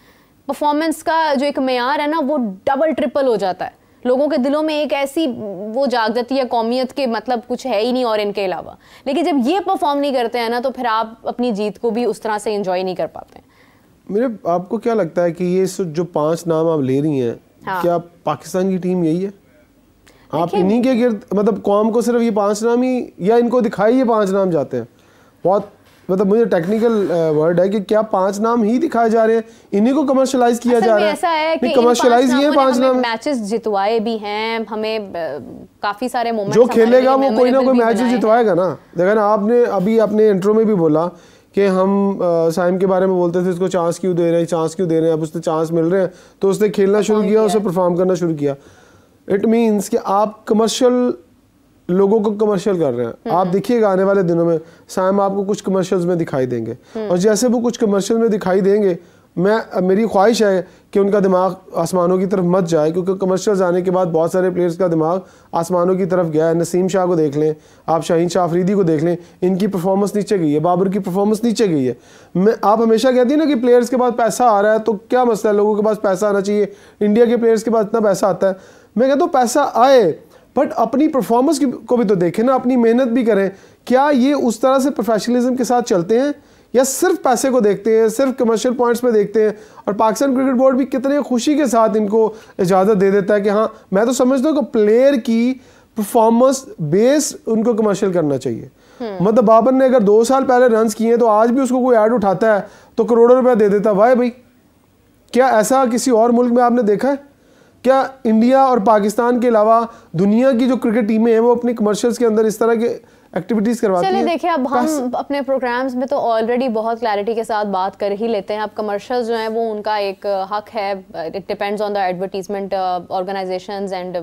Speaker 1: परफॉर्मेंस का जो एक मेयार है ना वो डबल ट्रिपल हो जाता है, लोगों के दिलों में एक ऐसी वो जाग जाती है कौमियत के मतलब कुछ है ही नहीं और इनके अलावा। लेकिन जब ये परफॉर्म नहीं करते हैं ना तो फिर आप अपनी जीत को भी उस तरह से एंजॉय नहीं कर पाते।
Speaker 2: मेरे आपको क्या लगता है कि ये जो 5 नाम आप ले रही हैं, हाँ, क्या पाकिस्तान की टीम यही है? आप इन्हीं के गिर्द मतलब कौम को सिर्फ ये 5 नाम ही, या इनको दिखाई ये 5 नाम जाते हैं? बहुत मतलब मुझे टेक्निकल वर्ड है कि क्या 5 नाम ही दिखाए जा रहे हैं, इन्हीं को कमर्शियलाइज किया जा रहा है?
Speaker 1: ऐसा है कि
Speaker 2: कमर्शियलाइज ये 5 नाम
Speaker 1: मैचेस जितवाए भी हैं, हमें काफी सारे मोमेंट्स,
Speaker 2: जो खेलेगा वो कोई ना कोई मैच जितवाएगा ना। देखा ना आपने अभी अपने इंट्रो में भी बोला कि हम साइम के बारे में बोलते थे इसको चांस क्यों दे रहे हैं, चांस क्यों दे रहे हैं, अब उसने चांस मिल रहे हैं तो उसने खेलना शुरू किया, उसे परफॉर्म करना शुरू किया। इट मीन्स कि आप कमर्शियल लोगों को कमर्शियल कर रहे हैं। आप देखिएगा आने वाले दिनों में साइम आपको कुछ कमर्शियल्स में दिखाई देंगे, और जैसे वो कुछ कमर्शियल में दिखाई देंगे, मेरी ख्वाहिश है कि उनका दिमाग आसमानों की तरफ मत जाए, क्योंकि कमर्शियल्स आने के बाद बहुत सारे प्लेयर्स का दिमाग आसमानों की तरफ गया है। नसीम शाह को देख लें, आप शाहीन शाह अफरीदी को देख लें, इनकी परफॉर्मेंस नीचे गई है, बाबर की परफॉर्मेंस नीचे गई है। आप हमेशा कहती हैं ना कि प्लेयर्स के पास पैसा आ रहा है तो क्या मसला है, लोगों के पास पैसा आना चाहिए, इंडिया के प्लेयर्स के पास इतना पैसा आता है। मैं कहता हूँ पैसा आए बट अपनी परफॉर्मेंस को भी तो देखें ना, अपनी मेहनत भी करें। क्या ये उस तरह से प्रोफेशनलिज्म के साथ चलते हैं या सिर्फ पैसे को देखते हैं, सिर्फ कमर्शियल पॉइंट्स पे देखते हैं? और पाकिस्तान क्रिकेट बोर्ड भी कितने खुशी के साथ इनको इजाज़त दे देता है कि हाँ, मैं तो समझता हूँ कि प्लेयर की परफॉर्मेंस बेस उनको कमर्शियल करना चाहिए। मतलब बाबर ने अगर 2 साल पहले रन्स किए हैं तो आज भी उसको कोई ऐड उठाता है तो करोड़ों रुपया दे देता है। वाह भाई, क्या ऐसा किसी और मुल्क में आपने देखा है? क्या इंडिया और पाकिस्तान के अलावा दुनिया की जो क्रिकेट टीमें हैं वो अपनी कमर्शियल्स के अंदर इस तरह के एक्टिविटीज करवाती हैं?
Speaker 1: चलिए देखिए, अब हम अपने प्रोग्राम्स में तो ऑलरेडी बहुत क्लैरिटी के साथ बात कर ही लेते हैं। अब कमर्शियल्स जो हैं वो उनका एक हक है, it depends on the advertisement organisations and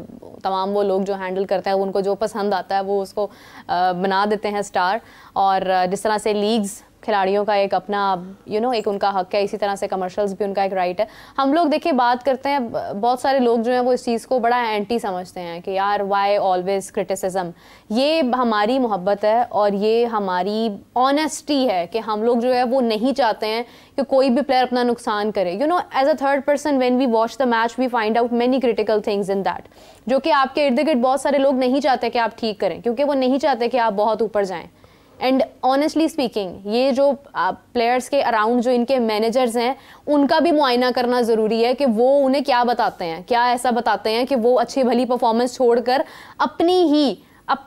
Speaker 1: तमाम वो लोग जो हैंडल करते हैं, उनको जो पसंद आता है वो उसको बना देते हैं स्टार। और जिस तरह से लीग्स खिलाड़ियों का एक अपना एक उनका हक है, इसी तरह से कमर्शियल्स भी उनका एक राइट है। हम लोग देखिए बात करते हैं, बहुत सारे लोग जो हैं वो इस चीज़ को बड़ा एंटी समझते हैं कि यार व्हाई ऑलवेज क्रिटिसिज्म। ये हमारी मोहब्बत है और ये हमारी ऑनेस्टी है कि हम लोग जो है वो नहीं चाहते हैं कि कोई भी प्लेयर अपना नुकसान करे। As a third person when we watch the match we find out many critical things in that, जो कि आपके इर्द गिर्द बहुत सारे लोग नहीं चाहते कि आप ठीक करें, क्योंकि वो नहीं चाहते कि आप बहुत ऊपर जाएं। एंड ऑनेस्टली स्पीकिंग, ये जो प्लेयर्स के अराउंड जो इनके मैनेजर्स हैं, उनका भी मुआयना करना ज़रूरी है कि वो उन्हें क्या बताते हैं, क्या ऐसा बताते हैं कि वो अच्छी भली परफॉर्मेंस छोड़कर अपने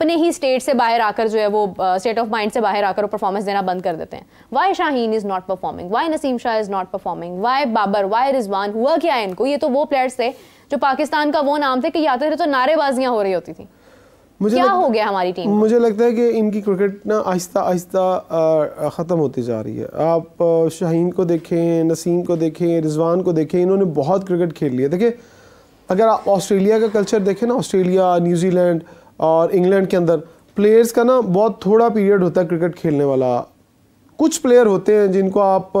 Speaker 1: ही स्टेट से बाहर आकर जो है वो स्टेट ऑफ माइंड से बाहर आकर वो परफॉर्मेंस देना बंद कर देते हैं। Why Shaheen is not performing, why Naseem Shah is not performing, why Babar, why Rizwan, हुआ क्या है इनको? ये तो वो प्लेयर्स थे जो पाकिस्तान का वो नाम थे कि आते थे तो नारेबाजियाँ हो रही होती थी। क्या हो गया हमारी टीम?
Speaker 2: मुझे लगता है कि इनकी क्रिकेट ना आहिस्ता आहिस्ता ख़त्म होती जा रही है। आप शाहीन को देखें, नसीम को देखें, रिजवान को देखें, इन्होंने बहुत क्रिकेट खेल लिया। देखिए, अगर आप ऑस्ट्रेलिया का कल्चर देखें ना, ऑस्ट्रेलिया, न्यूजीलैंड और इंग्लैंड के अंदर प्लेयर्स का ना बहुत थोड़ा पीरियड होता है क्रिकेट खेलने वाला। कुछ प्लेयर होते हैं जिनको आप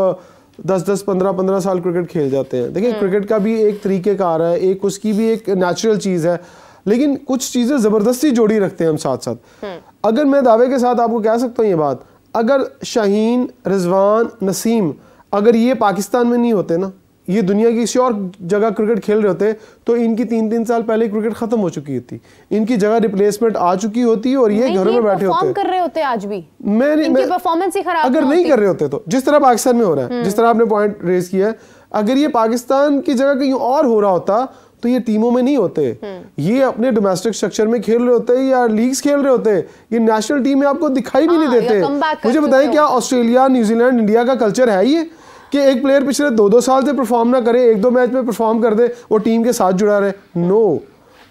Speaker 2: 10-10, 15-15 साल क्रिकेट खेल जाते हैं। देखिए, क्रिकेट का भी एक तरीक़ेकार है, एक उसकी भी एक नेचुरल चीज़ है, लेकिन कुछ चीज़ें ज़बरदस्ती जोड़ी रखते हैं हम साथ साथ। अगर मैं दावे के साथ आपको कह सकता हूँ ये बात, अगर शाहीन, रिजवान, नसीम अगर ये पाकिस्तान में नहीं होते ना, ये दुनिया की किसी और जगह क्रिकेट खेल रहे होते, तो इनकी 3-3 साल पहले क्रिकेट खत्म हो चुकी होती, इनकी जगह रिप्लेसमेंट आ चुकी होती और ये घरों में बैठे होते।
Speaker 1: कर रहे होते आज भी।
Speaker 2: इनकी
Speaker 1: परफॉर्मेंस ही खराब
Speaker 2: अगर नहीं कर रहे होते तो, जिस तरह पाकिस्तान में हो रहा है, जिस तरह आपने पॉइंट रेज किया है, अगर ये पाकिस्तान की जगह कहीं और हो रहा होता तो ये टीमों में नहीं होते, ये अपने डोमेस्टिक स्ट्रक्चर में खेल रहे होते या लीग्स खेल रहे होते, ये नेशनल टीम में आपको दिखाई भी नहीं देते। मुझे बताएं, क्या ऑस्ट्रेलिया, न्यूजीलैंड, इंडिया का कल्चर है ये कि एक प्लेयर पिछले 2-2 साल से परफॉर्म ना करे, 1-2 मैच में परफॉर्म कर दे, वो टीम के साथ जुड़ा रहे? नो,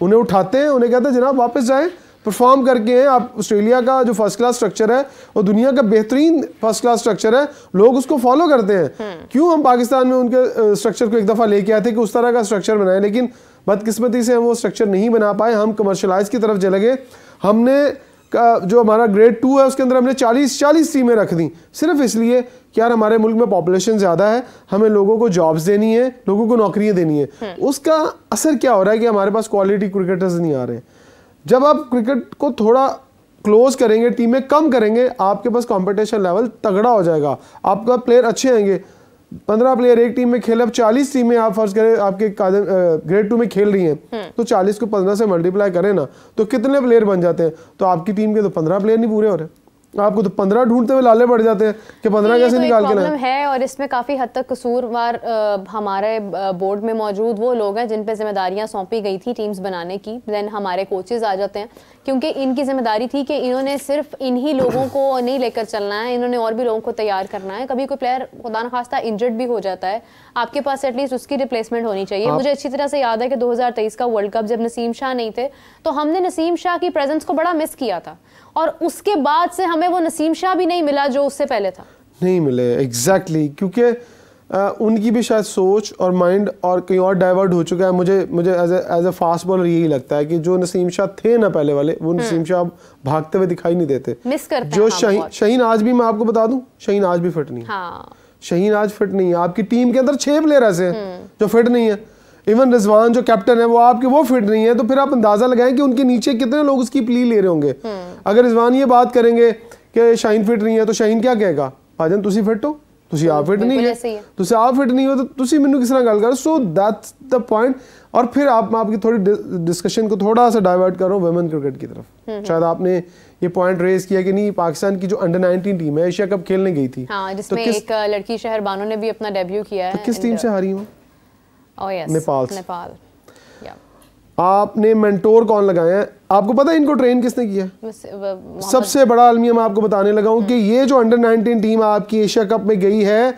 Speaker 2: उन्हें उठाते हैं, उन्हें कहते हैं जनाब वापस जाएं, परफॉर्म करके हैं आप। ऑस्ट्रेलिया का जो फर्स्ट क्लास स्ट्रक्चर है और दुनिया का बेहतरीन फर्स्ट क्लास स्ट्रक्चर है, लोग उसको फॉलो करते हैं। क्यों हम पाकिस्तान में उनके स्ट्रक्चर को एक दफ़ा लेके आए थे कि उस तरह का स्ट्रक्चर बनाए, लेकिन बदकिस्मती से हम वो स्ट्रक्चर नहीं बना पाए, हम कमर्शलाइज की तरफ चले गए। हमने जो हमारा ग्रेड 2 है उसके अंदर हमने 40 टीमें रख दी, सिर्फ इसलिए कि यार हमारे मुल्क में पॉपुलेशन ज़्यादा है, हमें लोगों को जॉब्स देनी है, लोगों को नौकरियां देनी है। उसका असर क्या हो रहा है कि हमारे पास क्वालिटी क्रिकेटर्स नहीं आ रहे। जब आप क्रिकेट को थोड़ा क्लोज करेंगे, टीमें कम करेंगे, आपके पास कंपटीशन लेवल तगड़ा हो जाएगा, आपका प्लेयर अच्छे आएंगे। 15 प्लेयर एक टीम में खेले, अब 40 टीमें आप फर्ज करें आपके ग्रेड 2 में खेल रही हैं, तो 40 को 15 से मल्टीप्लाई करें ना, तो कितने प्लेयर बन जाते हैं? तो आपकी टीम के तो 15 प्लेयर नहीं पूरे हो रहे, आपको तो 15 ढूंढते हुए लाले पड़ जाते हैं कि 15 कैसे निकाल के लाएं।
Speaker 1: है और इसमें काफ़ी हद तक कसूरवार हमारे बोर्ड में मौजूद वो लोग हैं जिन पे जिम्मेदारियां सौंपी गई थी टीम्स बनाने की। देन हमारे कोचेज आ जाते हैं क्योंकि इनकी जिम्मेदारी थी कि इन्होंने सिर्फ इन्हीं लोगों को नहीं लेकर चलना है, इन्होंने और भी लोगों को तैयार करना है। कभी कोई प्लेयर खुदा न खास्ता इंजर्ड भी हो जाता है, आपके पास एटलीस्ट उसकी रिप्लेसमेंट होनी चाहिए। मुझे अच्छी तरह से याद है कि 2023 का वर्ल्ड कप जब नसीम शाह नहीं थे तो हमने नसीम शाह की प्रेजेंस को बड़ा मिस किया था, और उसके बाद से हमें वो नसीम शाह भी नहीं मिला जो उससे पहले था, नहीं
Speaker 2: मिले। एग्जैक्टली, क्योंकि उनकी भी शायद सोच और माइंड और कहीं और डाइवर्ट हो चुका है। मुझे एज ए फास्ट बॉलर यही लगता है कि जो नसीम शाह थे ना पहले वाले, वो नसीम शाह भागते हुए दिखाई नहीं देते,
Speaker 1: मिस करते
Speaker 2: जो शाहीन आज भी, मैं आपको बता दूं, शाहीन आज भी फिट नहीं है। शाहीन आज फिट नहीं है। आपकी टीम के अंदर 6 प्लेयर ऐसे हैं जो फिट नहीं है। इवन रिजवान जो कैप्टन है वो फिट नहीं है। तो फिर आप अंदाजा लगाएं कि उनके नीचे कितने लोग उसकी प्ली ले रहे होंगे। अगर रिजवान ये बात करेंगे कि शाहीन फिट नहीं है तो शाहीन क्या कहेगा, भाजन तुसी फिट हो, तुसी आप फिट नहीं है, तुसी आप फिट नहीं हो तो तुसी मैनू किस तरह गल कर। So that's the point. और फिर मैं आपकी थोड़ी डिस्कशन को थोड़ा सा डाइवर्ट कर रहा हूँ वुमेन क्रिकेट की तरफ। शायद आपने ये पॉइंट रेज किया कि नहीं, पाकिस्तान की जो अंडर 19 टीम है एशिया कप खेलने गई थी,
Speaker 1: जिसमें एक लड़की शहर बानो ने भी अपना डेब्यू किया है।
Speaker 2: किस टीम से हारी वो?
Speaker 1: नेपाल।
Speaker 2: आपने मेंटोर कौन लगाए हैं? आपको पता है इनको ट्रेन किसने किया? सबसे बड़ा अलमिया मैं आपको बताने लगा हूं कि ये जो अंडर 19 टीम आपकी एशिया कप में गई है,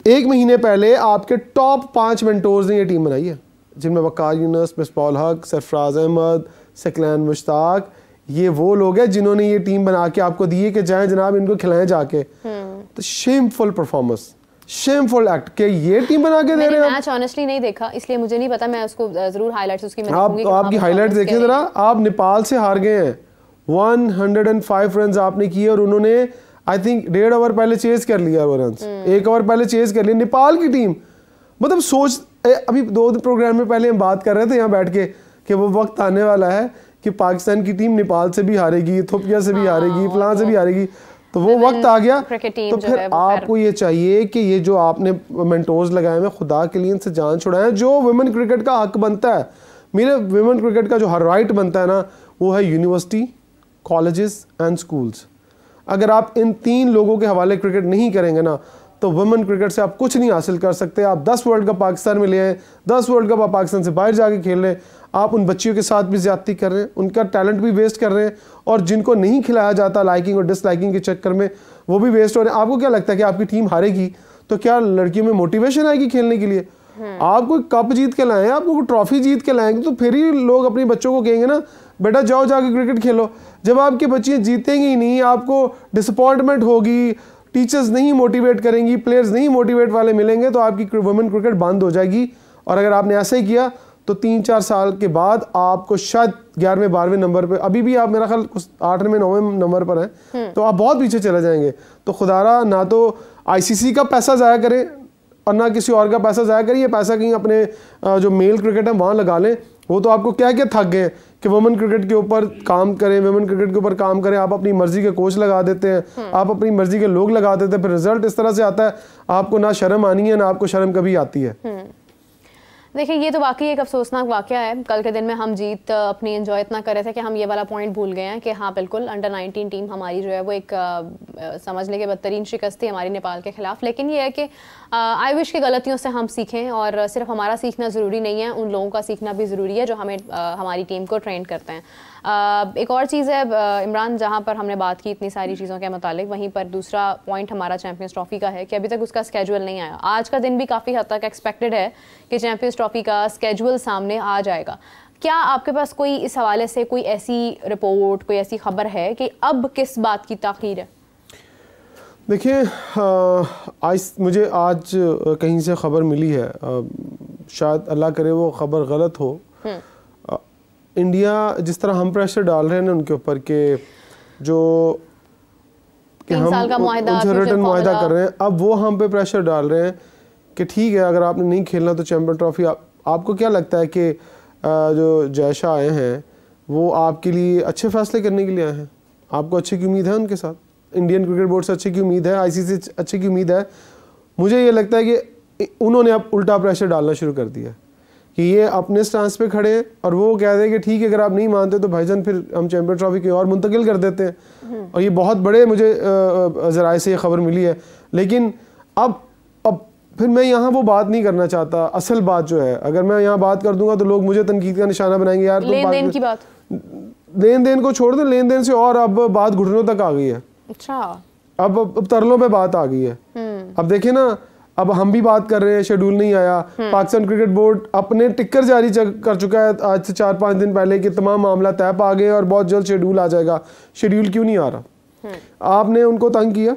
Speaker 2: 1 महीने पहले आपके टॉप 5 मेंटोर्स ने ये टीम बनाई है, जिनमें वकार यूनुस, मिसबाह हक, सरफराज अहमद, सकलैन मुश्ताक। ये वो लोग हैं जिन्होंने ये टीम बना के आपको दी है कि जाए जनाब इनको खिलाएं जाके। तो शेमफुल परफॉर्मेंस, शेमफुल एक्ट के ये टीम बना के दे रहे हैं।
Speaker 1: मैच ऑनेस्टली नहीं देखा इसलिए मुझे नहीं पता, मैं उसको जरूर हाइलाइट्स उसकी मैं
Speaker 2: देखूंगी। आपकी हाइलाइट्स देखें जरा। आप नेपाल से हार गए हैं, 105 रन आपने किए और उन्होंने आई थिंक 1.5 ओवर पहले चेज कर लिया वो रन, 1 ओवर पहले चेज कर लिया नेपाल की टीम। मतलब सोच, अभी 2 प्रोग्राम में पहले हम बात कर रहे थे यहाँ बैठ के कि वो वक्त आने वाला है कि पाकिस्तान की टीम नेपाल से भी हारेगी, इथियोपिया से भी हारेगी, फलां से भी हारेगी। तो वो वक्त आ गया। तो फिर आपको ये चाहिए कि ये जो आपने मेंटोर्स लगाए हैं, खुदा के लिए इनसे जान छुड़ाएं। जो वुमेन क्रिकेट का हक बनता है, मेरे वुमेन क्रिकेट का जो हर राइट बनता है ना, वो है यूनिवर्सिटी, कॉलेजेस एंड स्कूल्स। अगर आप इन 3 लोगों के हवाले क्रिकेट नहीं करेंगे ना, तो वुमेन क्रिकेट से आप कुछ नहीं हासिल कर सकते। आप 10 वर्ल्ड कप पाकिस्तान में ले आए, 10 वर्ल्ड कप आप पाकिस्तान से बाहर जाके खेल रहे हैं, आप उन बच्चियों के साथ भी ज्यादती कर रहे हैं, उनका टैलेंट भी वेस्ट कर रहे हैं, और जिनको नहीं खिलाया जाता लाइकिंग और डिसलाइकिंग के चक्कर में, वो भी वेस्ट हो रहे हैं। आपको क्या लगता है कि आपकी टीम हारेगी तो क्या लड़कियों में मोटिवेशन आएगी खेलने के लिए? आप कोई कप जीत के लाएं, आपको कोई ट्रॉफी जीत के लाएंगे तो फिर ही लोग अपने बच्चों को कहेंगे ना बेटा जाओ जाके क्रिकेट खेलो। जब आपकी बच्चियाँ जीतेंगी ही नहीं, आपको डिसअपॉइंटमेंट होगी, टीचर्स नहीं मोटिवेट करेंगी, प्लेयर्स नहीं मोटिवेट वाले मिलेंगे, तो आपकी वुमेन क्रिकेट बंद हो जाएगी। और अगर आपने ऐसा ही किया तो 3-4 साल के बाद आपको शायद 11वें-12वें नंबर पे, अभी भी आप मेरा ख्याल 8वें-9वें नंबर पर हैं, तो आप बहुत पीछे चले जाएंगे। तो खुदारा ना तो आईसीसी का पैसा ज़ाया करें और ना किसी और का पैसा ज़ाया करें, ये पैसा कहीं अपने जो मेल क्रिकेट है वहाँ लगा लें। वो तो आपको क्या क्या थक गए कि वुमेन क्रिकेट के ऊपर काम करें, वुमेन क्रिकेट के ऊपर काम करें। आप अपनी मर्जी के कोच लगा देते हैं, आप अपनी मर्जी के लोग लगा देते हैं, फिर रिजल्ट इस तरह से आता है, आपको ना शर्म आनी है ना आपको शर्म कभी आती है।
Speaker 1: देखिए ये तो वाकई एक अफसोसनाक वाकया है। कल के दिन में हम जीत अपनी एंजॉय इतना कर रहे थे कि हम ये वाला पॉइंट भूल गए हैं कि हाँ बिल्कुल अंडर 19 टीम हमारी जो है वो एक समझ लें कि बदतरीन शिकस्त थी हमारी नेपाल के खिलाफ। लेकिन ये है कि आई विश की गलतियों से हम सीखें, और सिर्फ हमारा सीखना ज़रूरी नहीं है, उन लोगों का सीखना भी ज़रूरी है जो हमें हमारी टीम को ट्रेन करते हैं। एक और चीज़ है इमरान, जहाँ पर हमने बात की इतनी सारी चीज़ों के मुतालिक, वहीं पर दूसरा पॉइंट हमारा चैम्पियंस ट्रॉफी का है कि अभी तक उसका स्केजुअल नहीं आया। आज का दिन भी काफ़ी हद तक एक्सपेक्टेड है कि चैम्पियंस ट्रॉफी का स्केजुअल सामने आ जाएगा। क्या आपके पास कोई इस हवाले से कोई ऐसी रिपोर्ट, कोई ऐसी खबर है कि अब किस बात की ताख़ीर है?
Speaker 2: देखिए मुझे आज कहीं से खबर मिली है, शायद अल्लाह करे वो खबर गलत हो। इंडिया जिस तरह हम प्रेशर डाल रहे हैं ना उनके ऊपर के जो कि हम उनसे रिटर्न मुआहदा कर रहे हैं, अब वो हम पे प्रेशर डाल रहे हैं कि ठीक है अगर आपने नहीं खेलना तो चैम्पियन ट्रॉफी। आपको क्या लगता है कि जो जय शाह आए हैं वो आपके लिए अच्छे फैसले करने के लिए आए हैं? आपको अच्छे की उम्मीद है उनके साथ? इंडियन क्रिकेट बोर्ड से अच्छे की उम्मीद है, आईसीसी से अच्छे की उम्मीद है? मुझे ये लगता है कि उन्होंने अब उल्टा प्रेशर डालना शुरू कर दिया कि ये अपने स्टांस पे खड़े हैं और वो कह रहे हैं कि ठीक है अगर आप नहीं मानते तो भाईजान फिर हम चैम्पियन ट्रॉफी की और मुंतकिल कर देते हैं। और ये बहुत बड़े मुझे ज़राए से ये खबर मिली है। लेकिन अब फिर मैं यहाँ वो बात नहीं करना चाहता। असल बात जो है, अगर मैं यहाँ बात कर दूंगा तो लोग मुझे तनकीद का निशाना बनाएंगे, यार
Speaker 1: लेन देन की बात
Speaker 2: लेन देन को छोड़ दो, लेन देन से और अब बात घुटनों तक आ गई है।
Speaker 1: अच्छा,
Speaker 2: अब तरलों पे बात आ गई है। अब देखिए ना, अब हम भी बात कर रहे हैं, शेड्यूल नहीं आया। पाकिस्तान क्रिकेट बोर्ड अपने टिकर जारी कर चुका है आज से 4-5 दिन पहले कि तमाम मामला तय पा गए और बहुत जल्द शेड्यूल आ जाएगा। शेड्यूल क्यों नहीं आ रहा? आपने उनको तंग किया,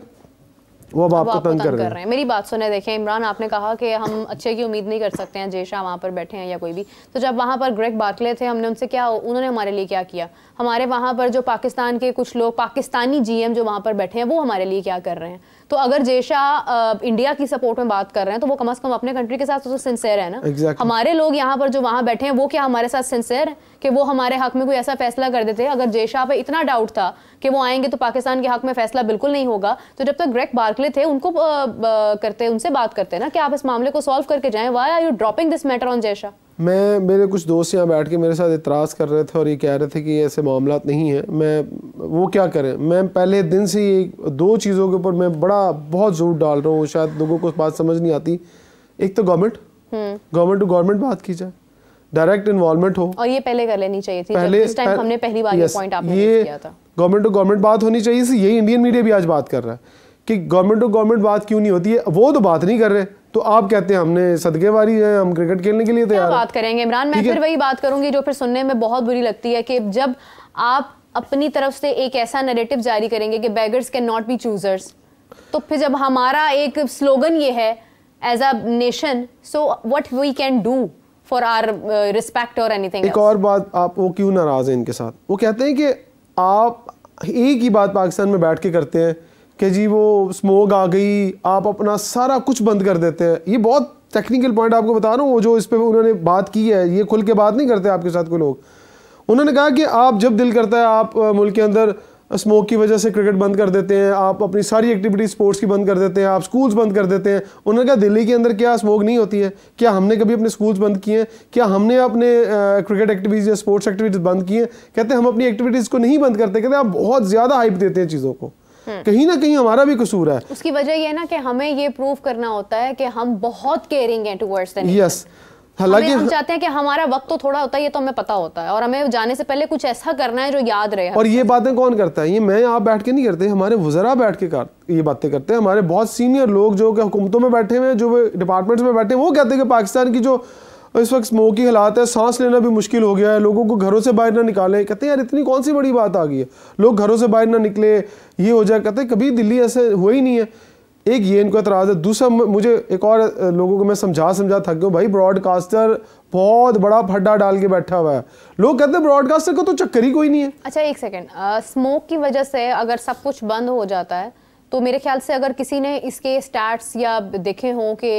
Speaker 2: वो अब आपको तंग कर रहे हैं।
Speaker 1: मेरी बात सुने, देखें इमरान, आपने कहा कि हम अच्छे की उम्मीद नहीं कर सकते हैं, जय शाह वहाँ पर बैठे हैं या कोई भी। तो जब वहाँ पर ग्रेग बार्कले थे, हमने उनसे क्या, उन्होंने हमारे लिए क्या किया? हमारे वहाँ पर जो पाकिस्तान के कुछ लोग, पाकिस्तानी जीएम जो वहाँ पर बैठे हैं, वो हमारे लिए क्या कर रहे हैं? तो अगर जय शाह इंडिया की सपोर्ट में बात कर रहे हैं तो वो कम से कम अपने कंट्री के साथ तो सिंसियर है ना।
Speaker 2: exactly.
Speaker 1: हमारे लोग यहाँ पर जो वहाँ बैठे हैं वो क्या हमारे साथ सिंसियर है कि वो हमारे हक में कोई ऐसा फैसला कर देते हैं? अगर जय शाह पे इतना डाउट था कि वो आएंगे तो पाकिस्तान के हक में फैसला बिल्कुल नहीं होगा, तो जब तक ग्रेग बार्कले थे उनको करते, उनसे बात करते ना कि आप इस मामले को सॉल्व करके जाएं। Why are you dropping this matter on Jay Shah?
Speaker 2: मेरे कुछ दोस्त यहाँ बैठ के मेरे साथ इतराज़ कर रहे थे और ये कह रहे थे कि ऐसे मामला नहीं है। वो क्या करें, मैं पहले दिन से ही 2 चीज़ों के ऊपर मैं बहुत जोर डाल रहा हूँ, शायद लोगों को बात समझ नहीं आती। एक तो गवर्नमेंट टू गवर्नमेंट बात की जाए, डायरेक्ट इन्वॉल्वमेंट हो, और
Speaker 1: ये पहले कर लेनी चाहिए थी। इस टाइम हमने पहली बार ये पॉइंट आपने किया था,
Speaker 2: गवर्नमेंट टू गवर्नमेंट बात होनी चाहिए। यही इंडियन मीडिया भी आज बात कर रहा है कि गवर्नमेंट टू गवर्नमेंट बात क्यों नहीं होती है। वो तो बात नहीं कर रहे, तो आप कहते हैं हमने सदकेवारी है, हम क्रिकेट खेलने के लिए तैयार
Speaker 1: बात करेंगे। इमरान, मैं फिर वही बात करूंगी जो फिर सुनने में बहुत बुरी लगती है कि जब आप अपनी तरफ से एक ऐसा नैरेटिव जारी करेंगे कि beggars cannot be choosers, तो फिर जब हमारा एक स्लोगन ये है as a nation, so what we can do for our respect और एनीथिंग।
Speaker 2: एक और बात, आप वो क्यों नाराज हैं इनके साथ? वो कहते हैं कि आप एक ही बात पाकिस्तान में बैठ के करते हैं कि जी वो स्मोक आ गई, आप अपना सारा कुछ बंद कर देते हैं। ये बहुत टेक्निकल पॉइंट आपको बता रहा हूँ, वो जो इस पे उन्होंने बात की है, ये खुल के बात नहीं करते आपके साथ कोई लोग। उन्होंने कहा कि आप जब दिल करता है आप मुल्क के अंदर स्मोक की वजह से क्रिकेट बंद कर देते हैं, आप अपनी सारी एक्टिविटी स्पोर्ट्स की बंद कर देते हैं, आप स्कूल्स बंद कर देते हैं। उन्होंने कहा दिल्ली के अंदर क्या स्मोक नहीं होती है? क्या हमने कभी अपने स्कूल्स बंद किए हैं? क्या हमने अपने क्रिकेट एक्टिविटीज़ या स्पोर्ट्स एक्टिविटीज़ बंद किए हैं? कहते हैं हम अपनी एक्टिविटीज़ को नहीं बंद करते। कहते हैं आप बहुत ज़्यादा हाइप देते हैं चीज़ों को, कहीं ना कहीं हमारा भी कसूर है।
Speaker 1: उसकी वजह ये है ना कि हमें ये प्रूव करना होता है कि हम बहुत केयरिंग हैं टुवर्ड्स द नेशन।
Speaker 2: यस, हालांकि
Speaker 1: हम चाहते हैं कि हमारा वक्त तो थोड़ा होता है, ये तो हमें पता होता है, और हमें जाने से पहले कुछ ऐसा करना है जो याद रहे।
Speaker 2: और ये बातें कौन करता है? ये मैं आप बैठ के नहीं करते, हमारे वज़रा बैठ के ये बातें करते हैं। हमारे बहुत सीनियर लोग जो कि हुकूमतों में बैठे हुए हैं, जो डिपार्टमेंट्स में बैठे हैं, वो कहते हैं कि पाकिस्तान की जो इस वक्त स्मोक की हालात है, सांस लेना भी मुश्किल हो गया है, लोगों को घरों से बाहर ना निकाले। कहते हैं यार इतनी कौन सी बड़ी बात आ गई है, लोग घरों से बाहर ना निकले, ये हो जाए। कहते हैं कभी दिल्ली ऐसे हुआ ही नहीं है। एक ये इनको एतराज़ है। दूसरा, मुझे एक और लोगों को मैं समझा थक गया, भाई ब्रॉडकास्टर बहुत बड़ा फड्डा डाल के बैठा हुआ है। लोग कहते हैं ब्रॉडकास्टर को तो चक्कर ही कोई नहीं है।
Speaker 1: अच्छा एक सेकेंड, स्मोक की वजह से अगर सब कुछ बंद हो जाता है तो मेरे ख्याल से अगर किसी ने इसके स्टैट्स या देखे हों कि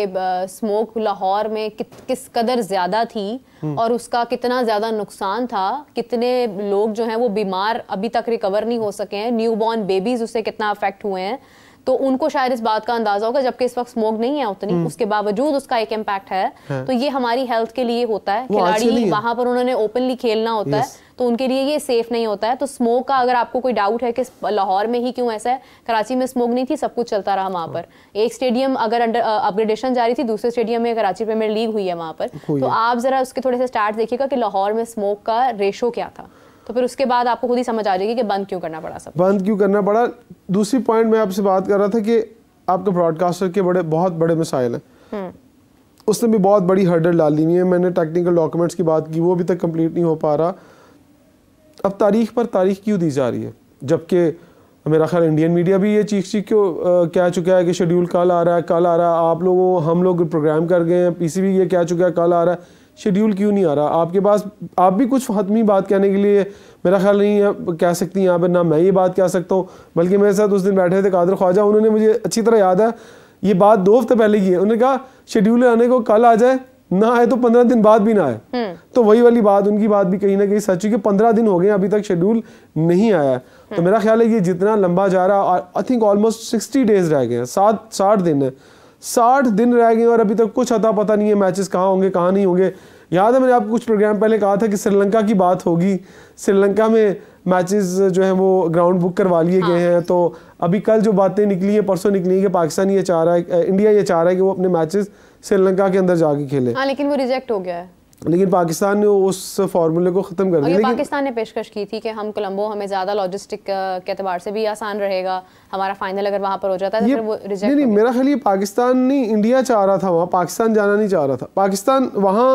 Speaker 1: स्मोक लाहौर में किस कदर ज़्यादा थी और उसका कितना ज़्यादा नुकसान था, कितने लोग जो हैं वो बीमार अभी तक रिकवर नहीं हो सके हैं, न्यूबॉर्न बेबीज़ उससे कितना अफेक्ट हुए हैं, तो उनको शायद इस बात का अंदाजा होगा। जबकि इस वक्त स्मोक नहीं है उतनी, उसके बावजूद उसका एक इम्पैक्ट है। तो ये हमारी हेल्थ के लिए होता है। खिलाड़ी वहां पर उन्होंने ओपनली खेलना होता है, तो उनके लिए ये सेफ नहीं होता है। तो स्मोक का अगर आपको कोई डाउट है कि लाहौर में ही क्यों ऐसा है, कराची में स्मोक नहीं थी, सब कुछ चलता रहा वहां पर। एक स्टेडियम अगर अंडर अपग्रेडेशन जारी थी, दूसरे स्टेडियम में कराची प्रीमियर लीग हुई है वहां पर। तो आप जरा उसके थोड़े से स्टार्ट देखिएगा कि लाहौर में स्मोक का रेशो क्या था, तो फिर उसके बाद आपको खुद ही समझ आ जाएगी कि बंद क्यों करना पड़ा। सब
Speaker 2: बंद क्यों करना पड़ा। दूसरी पॉइंट मैं आपसे बात कर रहा था कि आपके ब्रॉडकास्टर के बहुत बड़े मसाइल हैं। उसने भी बहुत बड़ी हर्डल डाल दी है। मैंने टेक्निकल डॉक्यूमेंट्स की बात की, वो अभी तक कंप्लीट नहीं हो पा रहा। अब तारीख पर तारीख क्यों दी जा रही है, जबकि मेरा ख्याल इंडियन मीडिया भी ये चीख क्यों कह चुका है कि शेड्यूल कल आ रहा है, कल आ रहा है। आप लोगों हम लोग प्रोग्राम कर गए हैं, पीसीबी ये कह चुका है कल आ रहा है। शेड्यूल क्यों नहीं आ रहा आपके पास? आप भी कुछ हतमी बात कहने के लिए मेरा ख्याल नहीं कह सकती यहाँ पर, ना मैं ये बात कह सकता हूँ। बल्कि मेरे साथ उस दिन बैठे थे कादर ख्वाजा, उन्होंने मुझे अच्छी तरह याद है ये बात 2 हफ्ते पहले की है। उन्होंने कहा शेड्यूल आने को कल आ जाए, ना आए तो 15 दिन बाद भी ना आए। तो वही वाली बात, उनकी बात भी कहीं ना कहीं सच है कि 15 दिन हो गए अभी तक शेड्यूल नहीं आया। तो मेरा ख्याल है ये जितना लंबा जा रहा है, आई थिंक ऑलमोस्ट 60 डेज रह गए हैं, 60 दिन है, 60 दिन रह गए और अभी तक कुछ अता पता नहीं है मैचेस कहाँ होंगे कहाँ नहीं होंगे। याद है मैंने आपको कुछ प्रोग्राम पहले कहा था कि श्रीलंका की बात होगी, श्रीलंका में मैचेस जो हैं वो ग्राउंड बुक करवा लिए गए हैं। तो अभी कल जो बातें निकली है, परसों निकली है कि पाकिस्तान ये चाह रहा है, इंडिया ये चाह रहा है कि वो अपने मैचेस श्रीलंका के अंदर जाके खेले।
Speaker 1: हाँ, लेकिन वो रिजेक्ट हो गया है।
Speaker 2: लेकिन पाकिस्तान ने उस फार्मूले को ख़त्म कर दिया।
Speaker 1: पाकिस्तान ने पेशकश की थी कि हम कोलंबो हमें ज़्यादा लॉजिस्टिक के एतबार से भी आसान रहेगा, हमारा फाइनल अगर वहाँ पर हो जाता है तो फिर वो रिजेक्ट।
Speaker 2: नहीं, मेरा ख्याल ये पाकिस्तान नहीं, इंडिया चाह रहा था वहाँ, पाकिस्तान जाना नहीं चाह रहा था। पाकिस्तान वहाँ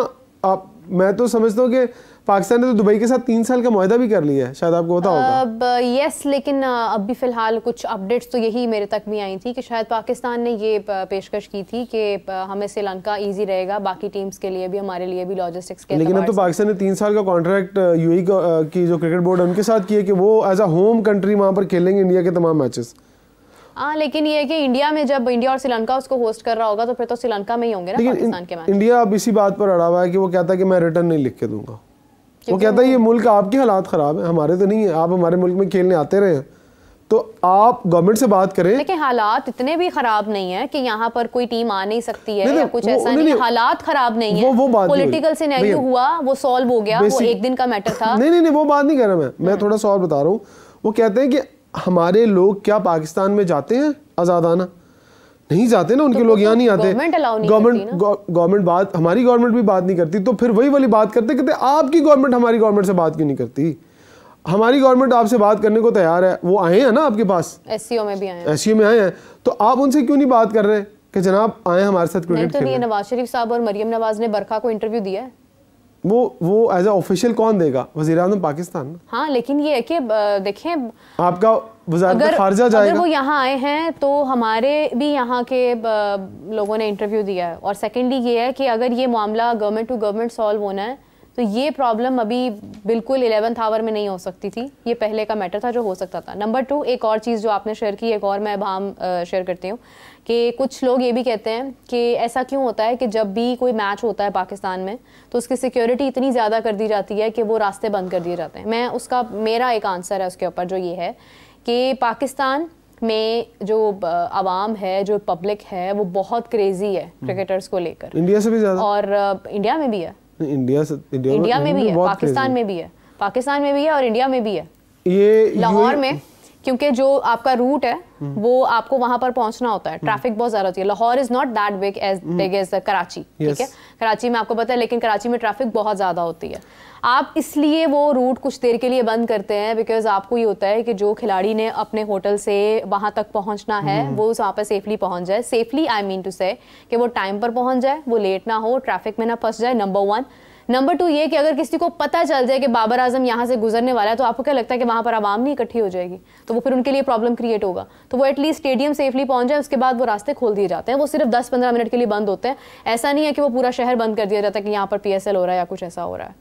Speaker 2: मैं तो समझता हूँ कि पाकिस्तान ने तो दुबई के साथ 3 साल का मुआहदा भी कर लिया है, शायद आपको पता होगा।
Speaker 1: यस, लेकिन अभी फ़िलहाल कुछ अपडेट्स तो यही मेरे तक भी आई थी कि शायद पाकिस्तान ने ये पेशकश की थी कि हमें श्रीलंका इजी रहेगा, बाकी टीम्स के लिए भी, हमारे लिए भी लॉजिस्टिक्स के।
Speaker 2: लेकिन अब तो पाकिस्तान ने 3 साल का कॉन्ट्रैक्ट यूएई की जो क्रिकेट बोर्ड है उनके साथ किया कि वो एज अ होम कंट्री वहाँ पर खेलेंगे इंडिया के तमाम मैचेस।
Speaker 1: हाँ, लेकिन ये है कि इंडिया में जब इंडिया और श्रीलंका उसको होस्ट कर रहा होगा तो फिर तो श्रीलंका में ही होंगे ना पाकिस्तान के मैच।
Speaker 2: इंडिया अब इसी बात पर अड़ा हुआ है कि वो कहता है कि मैं रिटर्न नहीं लिख के दूंगा। वो कहता है ये मुल्क आपके हालात ख़राब है, हमारे तो नहीं है, आप हमारे मुल्क में खेलने आते रहे हैं तो आप गवर्नमेंट से बात करें।
Speaker 1: लेकिन हालात इतने भी ख़राब नहीं है कि यहाँ पर कोई टीम आ नहीं सकती है या कुछ ऐसा नहीं, हालात ख़राब नहीं है, पॉलिटिकल सिनेरियो हुआ, वो सॉल्व हो गया, वो एक दिन का मैटर था।
Speaker 2: नहीं, वो बात नहीं कर रहा मैं थोड़ा सा और बता रहा हूँ। वो कहते हैं कि हमारे लोग क्या पाकिस्तान में जाते हैं आज़ादाना? नहीं जाते ना, उनके लोग यहाँ नहीं आते। गवर्नमेंट बात, हमारी गवर्नमेंट भी बात नहीं करती, तो फिर वही वाली बात करते कहते आपकी गवर्नमेंट हमारी गवर्नमेंट से बात क्यों नहीं करती? हमारी गवर्नमेंट आपसे बात करने को तैयार है, वो आए हैं ना आपके पास,
Speaker 1: एससीओ में भी आए हैं,
Speaker 2: एससीओ में आए हैं, तो आप उनसे क्यों नहीं बात कर रहे कि जनाब आए हमारे साथ क्रिकेट खेलने?
Speaker 1: तो नवाज शरीफ साहब और मरियम नवाज ने बरखा को इंटरव्यू दिया है।
Speaker 2: वो एज ए ऑफिशियल कौन देगा? वज़ीर-ए-आज़म पाकिस्तान।
Speaker 1: हाँ, लेकिन ये है कि देखें,
Speaker 2: आपका वज़ारत ख़ारिजा जाएगा,
Speaker 1: अगर वो यहाँ आए हैं तो हमारे भी यहाँ के लोगों ने इंटरव्यू दिया है। और सेकेंडली ये है कि अगर ये मामला गवर्नमेंट टू गवर्नमेंट सॉल्व होना है तो ये प्रॉब्लम अभी बिल्कुल 11th आवर में नहीं हो सकती थी, ये पहले का मैटर था जो हो सकता था। नंबर 2, एक और चीज़ जो आपने शेयर की, एक और मैं भाम शेयर करती हूँ कि कुछ लोग ये भी कहते हैं कि ऐसा क्यों होता है कि जब भी कोई मैच होता है पाकिस्तान में तो उसकी सिक्योरिटी इतनी ज़्यादा कर दी जाती है कि वो रास्ते बंद कर दिए जाते हैं। मेरा एक आंसर है उसके ऊपर, जो ये है कि पाकिस्तान में जो आवाम है, जो पब्लिक है, वो बहुत क्रेजी है क्रिकेटर्स को लेकर,
Speaker 2: इंडिया से भी ज़्यादा,
Speaker 1: और इंडिया में भी है, इंडिया में भी है, पाकिस्तान में भी है, पाकिस्तान में भी है और इंडिया में भी है। ये लाहौर में, क्योंकि जो आपका रूट है वो आपको वहां पर पहुंचना होता है, ट्रैफिक बहुत ज्यादा होती है। Lahore is not that big as Karachi, ठीक है, कराची में आपको पता है, लेकिन कराची में ट्रैफिक बहुत ज्यादा होती है। आप इसलिए वो रूट कुछ देर के लिए बंद करते हैं बिकॉज आपको ये होता है कि जो खिलाड़ी ने अपने होटल से वहां तक पहुंचना है वो वहां पर सेफली पहुंच जाए। सेफली आई मीन टू से कि वो टाइम पर पहुंच जाए, वो लेट ना हो, ट्रैफिक में ना फंस जाए, नंबर 1। नंबर 2 ये कि अगर किसी को पता चल जाए कि बाबर आजम यहाँ से गुजरने वाला है तो आपको क्या लगता है कि वहाँ पर आवाम नहीं इकट्ठी हो जाएगी? तो वो फिर उनके लिए प्रॉब्लम क्रिएट होगा। तो वो एटलीस्ट स्टेडियम सेफली पहुंच जाए, उसके बाद वो रास्ते खोल दिए जाते हैं। वो सिर्फ 10-15 मिनट के लिए बंद होते हैं, ऐसा नहीं है कि वो पूरा शहर बंद कर दिया जाता है कि यहाँ पर PSL हो रहा है या कुछ ऐसा हो रहा है।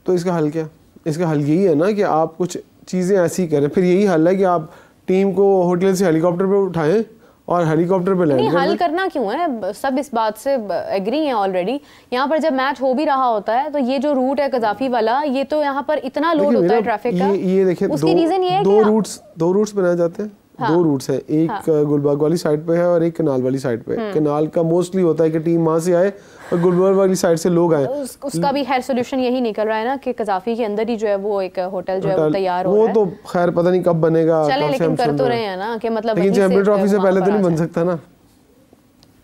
Speaker 2: तो इसका हल क्या? इसका हल यही है ना कि आप कुछ चीज़ें ऐसी करें, फिर यही हल है कि आप टीम को होटल से हेलीकॉप्टर पे उठाएं और हेलीकॉप्टर पे लैंड करें।
Speaker 1: हल करना क्यों है, सब इस बात से एग्री हैं ऑलरेडी। यहाँ पर जब मैच हो भी रहा होता है तो ये जो रूट है कजाफी वाला, ये तो यहाँ पर इतना लोड होता है ट्रैफिक का,
Speaker 2: ये देखिए
Speaker 1: उसकी रीजन ये है
Speaker 2: दो रूट्स बनाए जाते हैं। हाँ, 2 रूट्स है, एक गुलबर्ग वाली साइड पे है और एक कनाल वाली साइड पे। कनाल का मोस्टली होता है कि टीम वहां से आए और गुलबर्ग वाली साइड से लोग आए।
Speaker 1: उसका भी खैर सोल्यूशन यही निकल रहा है ना कि कजाफी के अंदर ही जो है वो एक होटल जो है वो तैयार हो रहा है।
Speaker 2: वो तो खैर पता नहीं कब बनेगा,
Speaker 1: चले, लेकिन कर तो रहे हैं ना कि मतलब,
Speaker 2: लेकिन चैंपियंस ट्रॉफी से पहले तो नहीं बन सकता ना।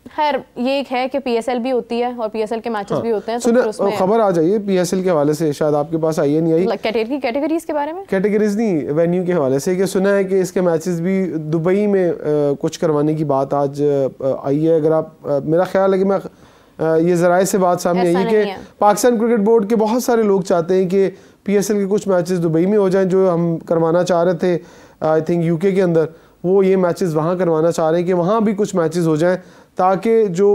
Speaker 1: खैर ये एक है कि PSL भी होती है और PSL के मैचेस भी होते हैं। तो
Speaker 2: उसमें खबर आ जाइए PSL के हवाले से, शायद आपके पास आई है, नहीं आई?
Speaker 1: कैटेगरीज के बारे में,
Speaker 2: कैटेगरीज नहीं, वेन्यू के हवाले से, कि सुना है कि इसके मैचेस भी दुबई में कुछ करवाने की बात आज आई है। अगर आप, मेरा ख्याल है कि मैं ये ज़राए से बात सामने आई है कि पाकिस्तान क्रिकेट बोर्ड के बहुत सारे लोग चाहते हैं कि PSL के कुछ मैचेस दुबई में हो जाएं, जो हम करवाना चाह रहे थे आई थिंक UK के अंदर, वो ये मैचेस वहाँ करवाना चाह रहे हैं कि वहाँ भी कुछ मैचेस हो जाएं, ताकि जो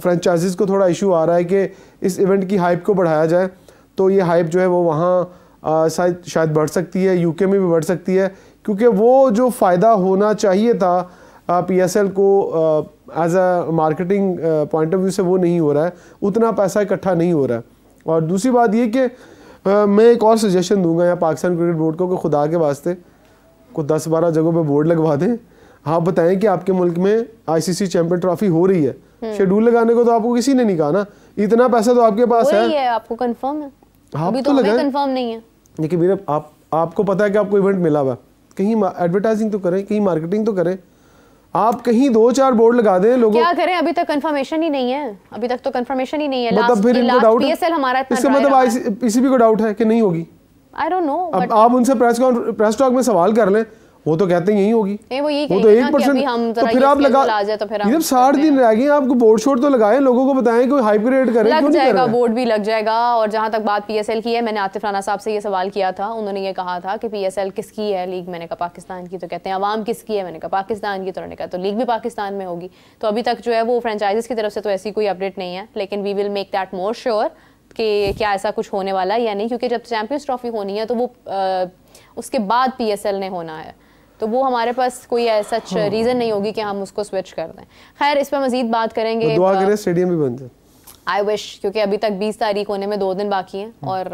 Speaker 2: फ्रेंचाइजीज़ को थोड़ा इशू आ रहा है कि इस इवेंट की हाइप को बढ़ाया जाए, तो ये हाइप जो है वो वहाँ शायद बढ़ सकती है, UK में भी बढ़ सकती है, क्योंकि वो जो फ़ायदा होना चाहिए था PSL को as a marketing point of view से वो नहीं हो रहा है, उतना पैसा इकट्ठा नहीं हो रहा है। और दूसरी बात ये कि मैं एक और सजेशन दूंगा यहाँ पाकिस्तान क्रिकेट बोर्ड को कि खुदा के वास्ते को 10-12 जगहों पे बोर्ड लगवा दें। आप बताएं कि आपके मुल्क में ICC चैंपियन ट्रॉफी हो रही है, शेड्यूल लगाने को तो आपको किसी ने नहीं कहा ना, इतना पैसा तो आपके पास है, आपको
Speaker 1: कंफर्म है, अभी तो हमें कंफर्म नहीं है।
Speaker 2: लेकिन मेरा आपको पता है कि आपको इवेंट मिला हुआ, कहीं एडवर्टाइजिंग तो करें, कहीं मार्केटिंग तो करें। आप कहीं 2-4 बोर्ड लगा दें लोगों।
Speaker 1: क्या करें, अभी तक कंफर्मेशन ही नहीं है, अभी तक तो कंफर्मेशन ही नहीं है।
Speaker 2: मतलब फिर इनको डाउट है,
Speaker 1: PSL हमारा इतना
Speaker 2: इसका मतलब पीसीबी को डाउट है कि नहीं होगी।
Speaker 1: आई डोंट नो,
Speaker 2: अब आप उनसे प्रेस टॉक में सवाल कर लें, वो तो कहते हैं यही होगी,
Speaker 1: वो यही
Speaker 2: तो 1%। तो फिर आप लगा, जब 60 दिन रह गए आपको बोर्ड शोर्ड तो लगाएं, लोगों को बताएं कि हाइप रेट करें,
Speaker 1: लग जाएगा, बोर्ड भी लग जाएगा। और जहां तक बात PSL की है, मैंने आतिफ राना साहब से ये सवाल किया था, उन्होंने ये कहा था कि PSL किसकी है लीग, मैंने कहा पाकिस्तान की। तो कहते हैं अवाम किसकी है, मैंने कहा पाकिस्तान की। तो उन्होंने कहा तो लीग भी पाकिस्तान में होगी। तो अभी तक जो है वो फ्रेंचाइजीज की तरफ से तो ऐसी कोई अपडेट नहीं है, लेकिन we will make that more sure कि क्या ऐसा कुछ होने वाला है या नहीं, क्योंकि जब चैंपियंस ट्रॉफी होनी है तो वो उसके बाद PSL ने होना है, तो वो हमारे पास कोई ऐसा रीज़न नहीं होगी कि हम उसको स्विच कर दें। खैर, इस पर मजीद बात करेंगे।
Speaker 2: दुआ करें स्टेडियम भी बंद है।
Speaker 1: आई विश, क्योंकि अभी तक 20 तारीख होने में 2 दिन बाकी हैं और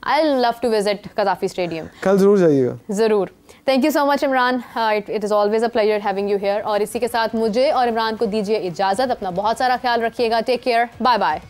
Speaker 1: I love to visit Gaddafi stadium.
Speaker 2: कल जरूर जाइएगा।
Speaker 1: ज़रूर। Thank you so much Imran, it is always a pleasure having you here. और इसी के साथ मुझे और इमरान को दीजिए इजाज़त। अपना बहुत सारा ख्याल रखिएगा। Take care, bye bye.